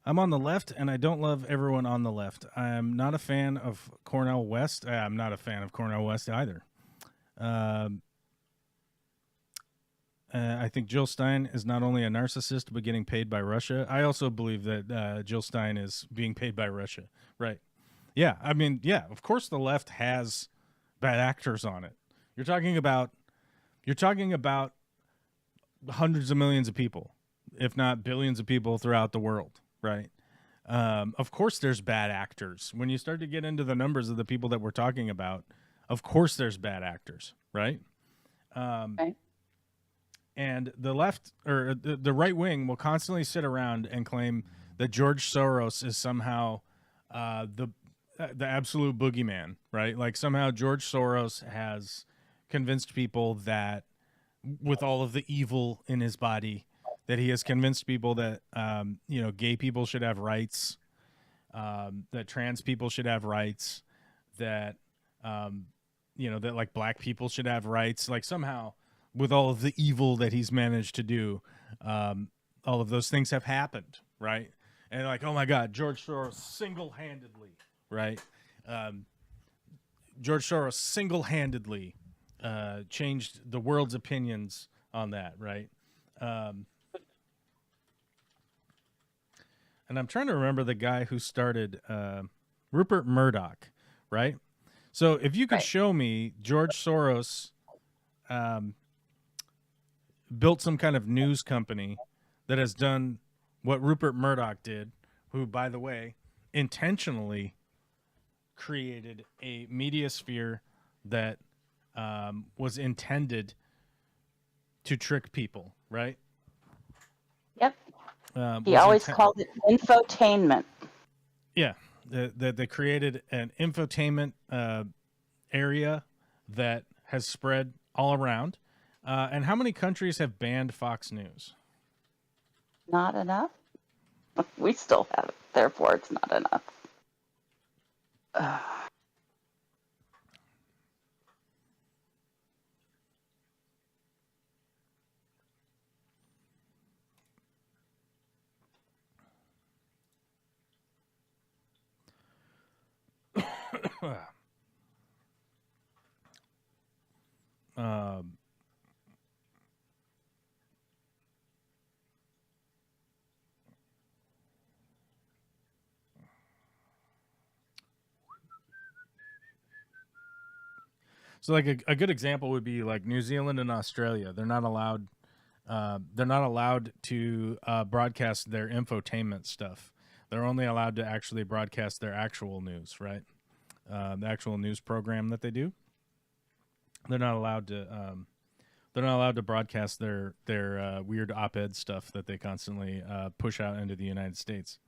I'm on the left, and I don't love everyone on the left. I'm not a fan of Cornel West. I'm not a fan of Cornel West either. I think Jill Stein is not only a narcissist, but getting paid by Russia. I also believe that Jill Stein is being paid by Russia. Right. Yeah. I mean, yeah, of course the left has bad actors on it. You're talking about hundreds of millions of people, if not billions of people throughout the world. Right. Of course there's bad actors. When you start to get into the numbers of the people that we're talking about, of course there's bad actors. Right. Right. And the left or the right wing will constantly sit around and claim that George Soros is somehow the absolute boogeyman, right? Like somehow George Soros has convinced people that with all of the evil in his body, that he has convinced people that gay people should have rights, that trans people should have rights, that that like black people should have rights. Like somehow, with all of the evil that he's managed to do, all of those things have happened, right? And like, oh my God, George Soros single-handedly, right? George Soros single-handedly changed the world's opinions on that, right? and I'm trying to remember the guy who started Rupert Murdoch, right? So if you could Right. show me George Soros built some kind of news company that has done what Rupert Murdoch did, who, by the way, intentionally created a media sphere that was intended to trick people, right? Yep. He Was always called it infotainment. Yeah, they created an infotainment area that has spread all around. And how many countries have banned Fox News? Not enough. We still have it. Therefore, it's not enough. Um, so, like a good example would be like New Zealand and Australia. They're not allowed. They're not allowed to broadcast their infotainment stuff. They're only allowed to actually broadcast their actual news, right? The actual news program that they do. They're not allowed to. They're not allowed to broadcast their weird op-ed stuff that they constantly push out into the United States.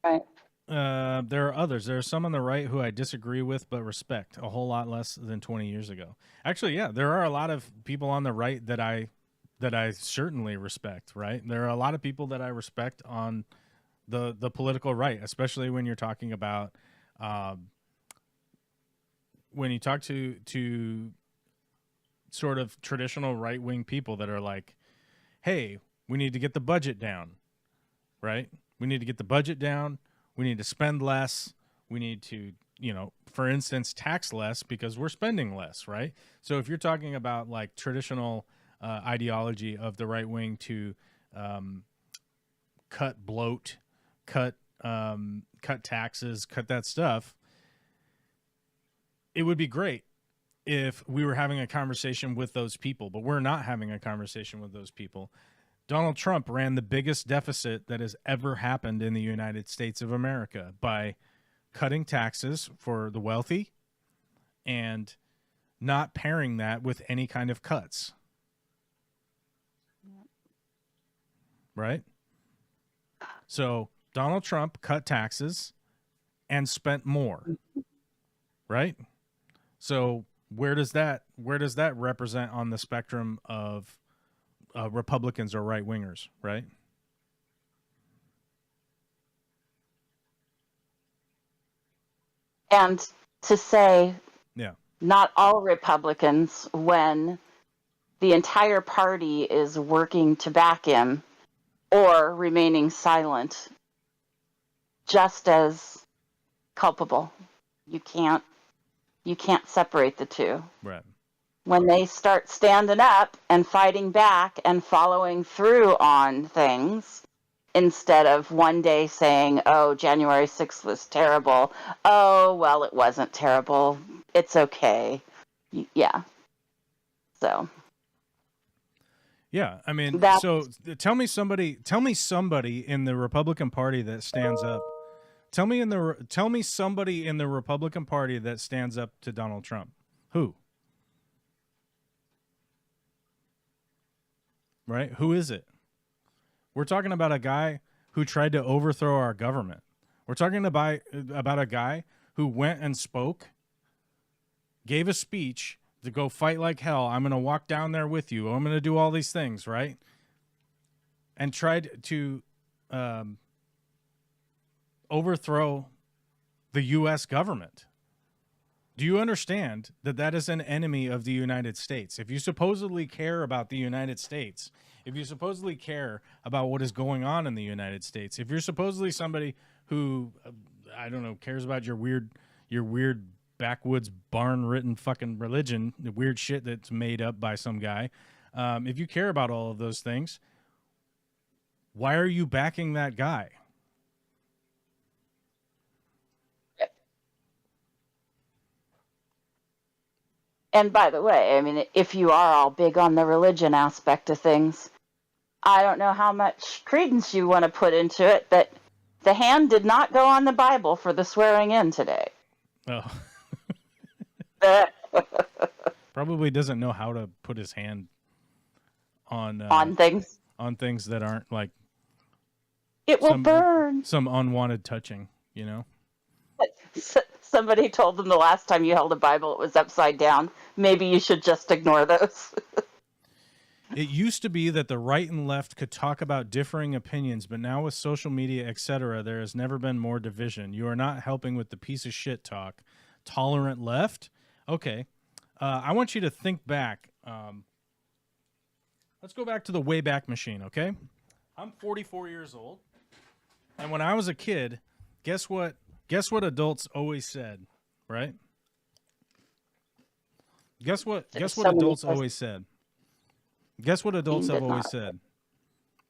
Right. There are others. There are some on the right who I disagree with, but respect a whole lot less than 20 years ago. Actually, yeah, there are a lot of people on the right that I certainly respect. Right, there are a lot of people that I respect on the political right, especially when you're talking about when you talk to sort of traditional right-wing people that are like, hey, we need to get the budget down, right? We need to get the budget down. We need to spend less. We need to, for instance, tax less because we're spending less, right? So if you're talking about like traditional ideology of the right wing to cut bloat, cut taxes, cut that stuff, it would be great if we were having a conversation with those people, but we're not having a conversation with those people. Donald Trump ran the biggest deficit that has ever happened in the United States of America by cutting taxes for the wealthy and not pairing that with any kind of cuts. Right? So Donald Trump cut taxes and spent more. Right? So where does that represent on the spectrum of Republicans or right wingers, right? And to say Yeah. not all Republicans when the entire party is working to back him or remaining silent, just as culpable. You can't separate the two. Right. When they start standing up and fighting back and following through on things, instead of one day saying, oh, January 6th was terrible. Oh, well, it wasn't terrible. It's okay. Yeah. So. Yeah, I mean, That's... so tell me somebody in the Republican Party that stands up. Tell me somebody in the Republican Party that stands up to Donald Trump. Who? Right? Who is it? We're talking about a guy who tried to overthrow our government. We're talking about a guy who went and spoke, gave a speech to go fight like hell. I'm going to walk down there with you. I'm going to do all these things, right? And tried to overthrow the U.S. government. Do you understand that that is an enemy of the United States? If you supposedly care about the United States, if you supposedly care about what is going on in the United States, if you're supposedly somebody who, I don't know, cares about your weird backwoods barn-written fucking religion, the weird shit that's made up by some guy, if you care about all of those things, why are you backing that guy? And by the way, I mean, if you are all big on the religion aspect of things, I don't know how much credence you want to put into it, but the hand did not go on the Bible for the swearing in today. Oh. Probably doesn't know how to put his hand on things. On things that aren't like it will burn. Some unwanted touching, you know. Somebody told them the last time you held a Bible, it was upside down. Maybe you should just ignore those. It used to be that the right and left could talk about differing opinions, but now with social media, etc., there has never been more division. You are not helping with the piece of shit talk. Tolerant left? Okay. I want you to think back. Let's go back to the Wayback Machine, okay? I'm 44 years old, and when I was a kid, guess what? Guess what adults always said, right? Guess what adults always said? Guess what adults have always said?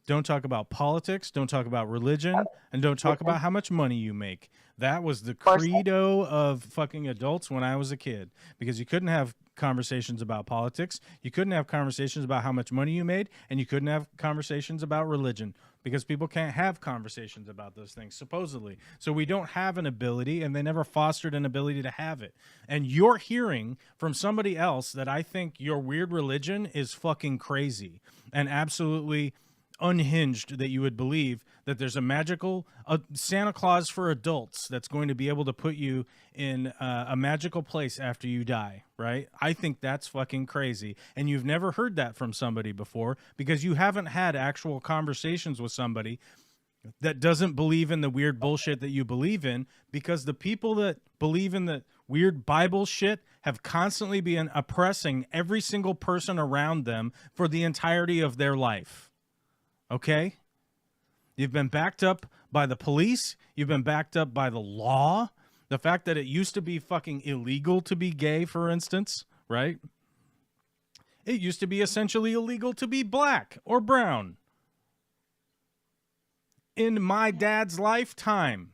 Don't talk about politics, don't talk about religion, and don't talk about how much money you make. That was the credo of fucking adults when I was a kid, because you couldn't have conversations about politics, you couldn't have conversations about how much money you made, and you couldn't have conversations about religion, because people can't have conversations about those things, supposedly. So we don't have an ability, and they never fostered an ability to have it. And you're hearing from somebody else that I think your weird religion is fucking crazy and absolutely unhinged, that you would believe that there's a magical Santa Claus for adults that's going to be able to put you in a magical place after you die, right? I think that's fucking crazy. And you've never heard that from somebody before because you haven't had actual conversations with somebody that doesn't believe in the weird bullshit that you believe in, because the people that believe in the weird Bible shit have constantly been oppressing every single person around them for the entirety of their life. Okay? You've been backed up by the police. You've been backed up by the law. The fact that it used to be fucking illegal to be gay, for instance, right? It used to be essentially illegal to be black or brown. In my dad's lifetime.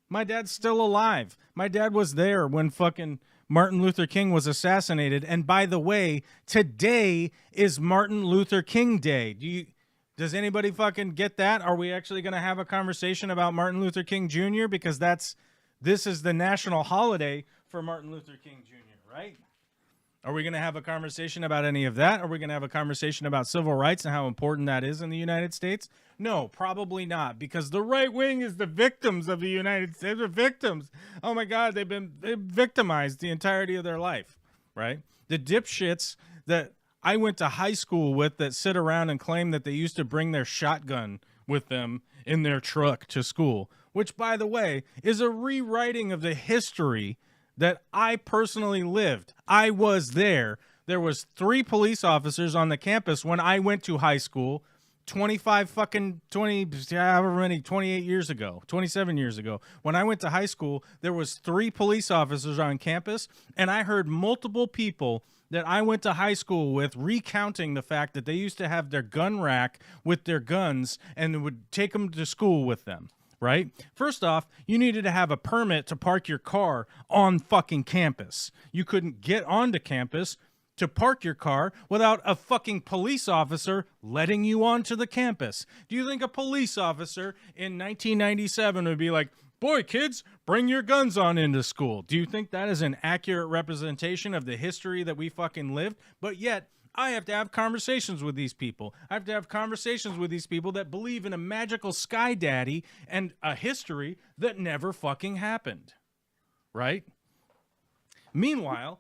My dad's still alive. My dad was there when fucking Martin Luther King was assassinated. And by the way, today is Martin Luther King Day. Does anybody fucking get that? Are we actually going to have a conversation about Martin Luther King Jr.? Because this is the national holiday for Martin Luther King Jr., right? Are we going to have a conversation about any of that? Are we going to have a conversation about civil rights and how important that is in the United States? No, probably not, because the right wing is the victims of the United States. They're victims. Oh my God, they've victimized the entirety of their life, right? The dipshits that I went to high school with that sit around and claim that they used to bring their shotgun with them in their truck to school, which, by the way, is a rewriting of the history that I personally lived. I was there. There was 3 police officers on the campus when I went to high school 28 years ago, 27 years ago. When I went to high school, there was 3 police officers on campus, and I heard multiple people that I went to high school with recounting the fact that they used to have their gun rack with their guns and would take them to school with them, right? First off, you needed to have a permit to park your car on fucking campus. You couldn't get onto campus to park your car without a fucking police officer letting you onto the campus. Do you think a police officer in 1997 would be like, boy, kids, bring your guns on into school? Do you think that is an accurate representation of the history that we fucking lived? But yet, I have to have conversations with these people. I have to have conversations with these people that believe in a magical sky daddy and a history that never fucking happened. Right? Meanwhile,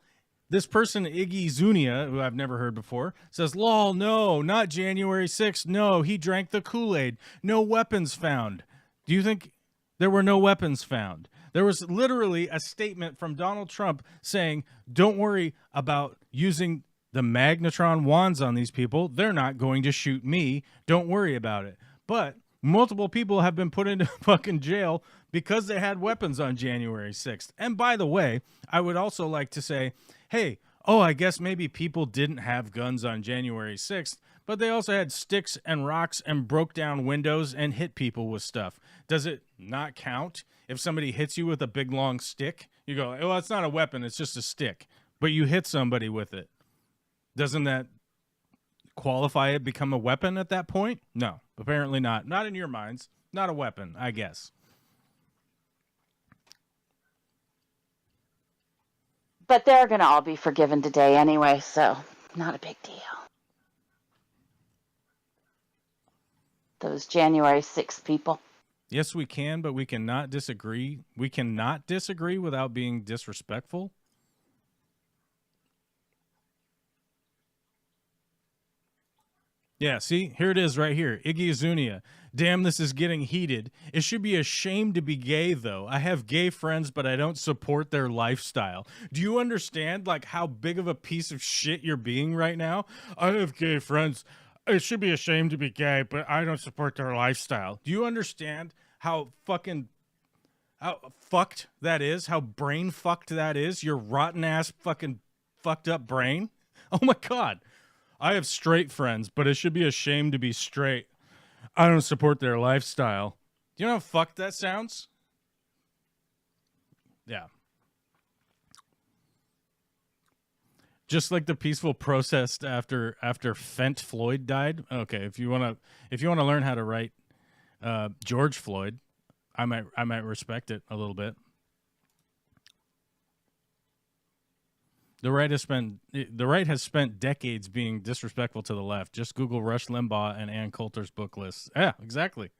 this person, Iggy Zunia, who I've never heard before, says, lol, no, not January 6th. No, he drank the Kool-Aid. No weapons found. Do you think there were no weapons found? There was literally a statement from Donald Trump saying, don't worry about using the magnetron wands on these people. They're not going to shoot me. Don't worry about it. But multiple people have been put into fucking jail because they had weapons on January 6th. And by the way, I would also like to say, hey, I guess maybe people didn't have guns on January 6th, But they also had sticks and rocks and broke down windows and hit people with stuff. Does it not count if somebody hits you with a big long stick? You go, well, it's not a weapon, it's just a stick. But you hit somebody with it. Doesn't that qualify it become a weapon at that point? No, apparently not. Not in your minds. Not a weapon, I guess. But they're going to all be forgiven today anyway, so not a big deal. Those January 6th people. Yes, we can, but we cannot disagree. We cannot disagree without being disrespectful. Yeah, see, here it is right here. Iggy Azunia. Damn, this is getting heated. It should be a shame to be gay, though. I have gay friends, but I don't support their lifestyle. Do you understand, like, how big of a piece of shit you're being right now? I have gay friends. It should be a shame to be gay, but I don't support their lifestyle. Do you understand how fucking fucked that is? How brain fucked that is? Your rotten ass fucking fucked up brain? Oh my God. I have straight friends, but it should be a shame to be straight. I don't support their lifestyle. Do you know how fucked that sounds? Yeah. Just like the peaceful protest after Fent Floyd died. Okay, if you wanna learn how to write George Floyd, I might respect it a little bit. The right has spent decades being disrespectful to the left. Just Google Rush Limbaugh and Ann Coulter's book lists. Yeah, exactly.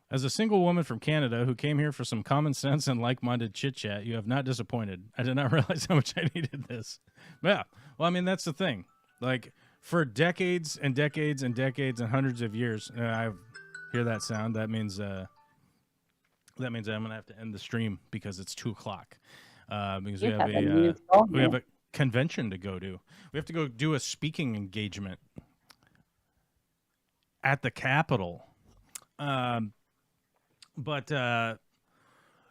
As a single woman from Canada who came here for some common sense and like-minded chit-chat, you have not disappointed. I did not realize how much I needed this. Yeah, well, I mean, that's the thing. Like, for decades and decades and decades and hundreds of years, I hear that sound. That means I'm going to have to end the stream because it's 2:00. Because we have a convention to go to. We have to go do a speaking engagement at the Capitol. But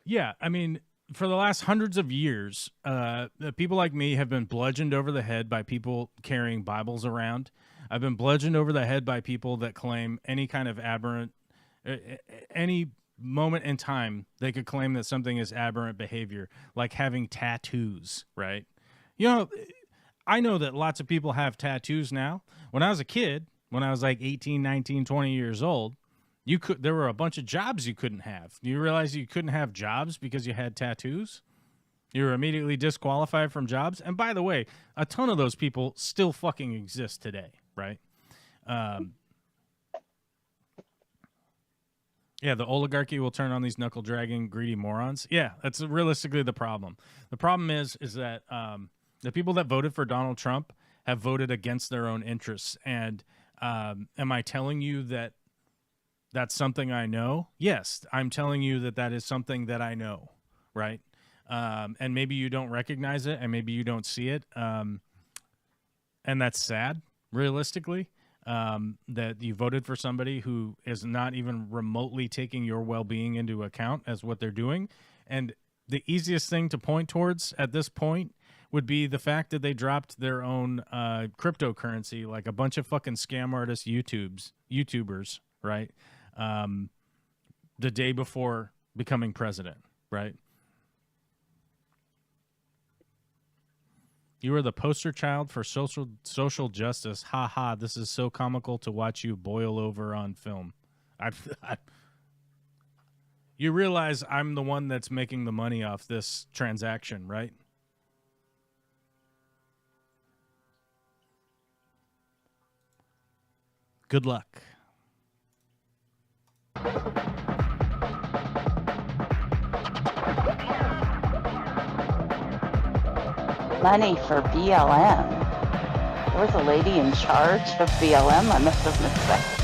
yeah, I mean, for the last hundreds of years, people like me have been bludgeoned over the head by people carrying Bibles around. I've been bludgeoned over the head by people that claim any kind of aberrant, any moment in time, they could claim that something is aberrant behavior, like having tattoos, right? You know, I know that lots of people have tattoos now. When I was a kid, when I was like 18, 19, 20 years old, there were a bunch of jobs you couldn't have. You realize you couldn't have jobs because you had tattoos? You were immediately disqualified from jobs. And by the way, a ton of those people still fucking exist today, right? Yeah, the oligarchy will turn on these knuckle-dragging, greedy morons. Yeah, that's realistically the problem. The problem is that the people that voted for Donald Trump have voted against their own interests. And am I telling you that that's something I know? Yes, I'm telling you that is something that I know, right? And maybe you don't recognize it, and maybe you don't see it. And that's sad, realistically, that you voted for somebody who is not even remotely taking your well-being into account as what they're doing. And the easiest thing to point towards at this point would be the fact that they dropped their own cryptocurrency, like a bunch of fucking scam artist YouTubers, right? The day before becoming president, right? You are the poster child for social justice. Ha ha, this is so comical to watch you boil over on film. You realize I'm the one that's making the money off this transaction, right? Good luck. Money for BLM. There was a lady in charge of BLM. I must have missed that.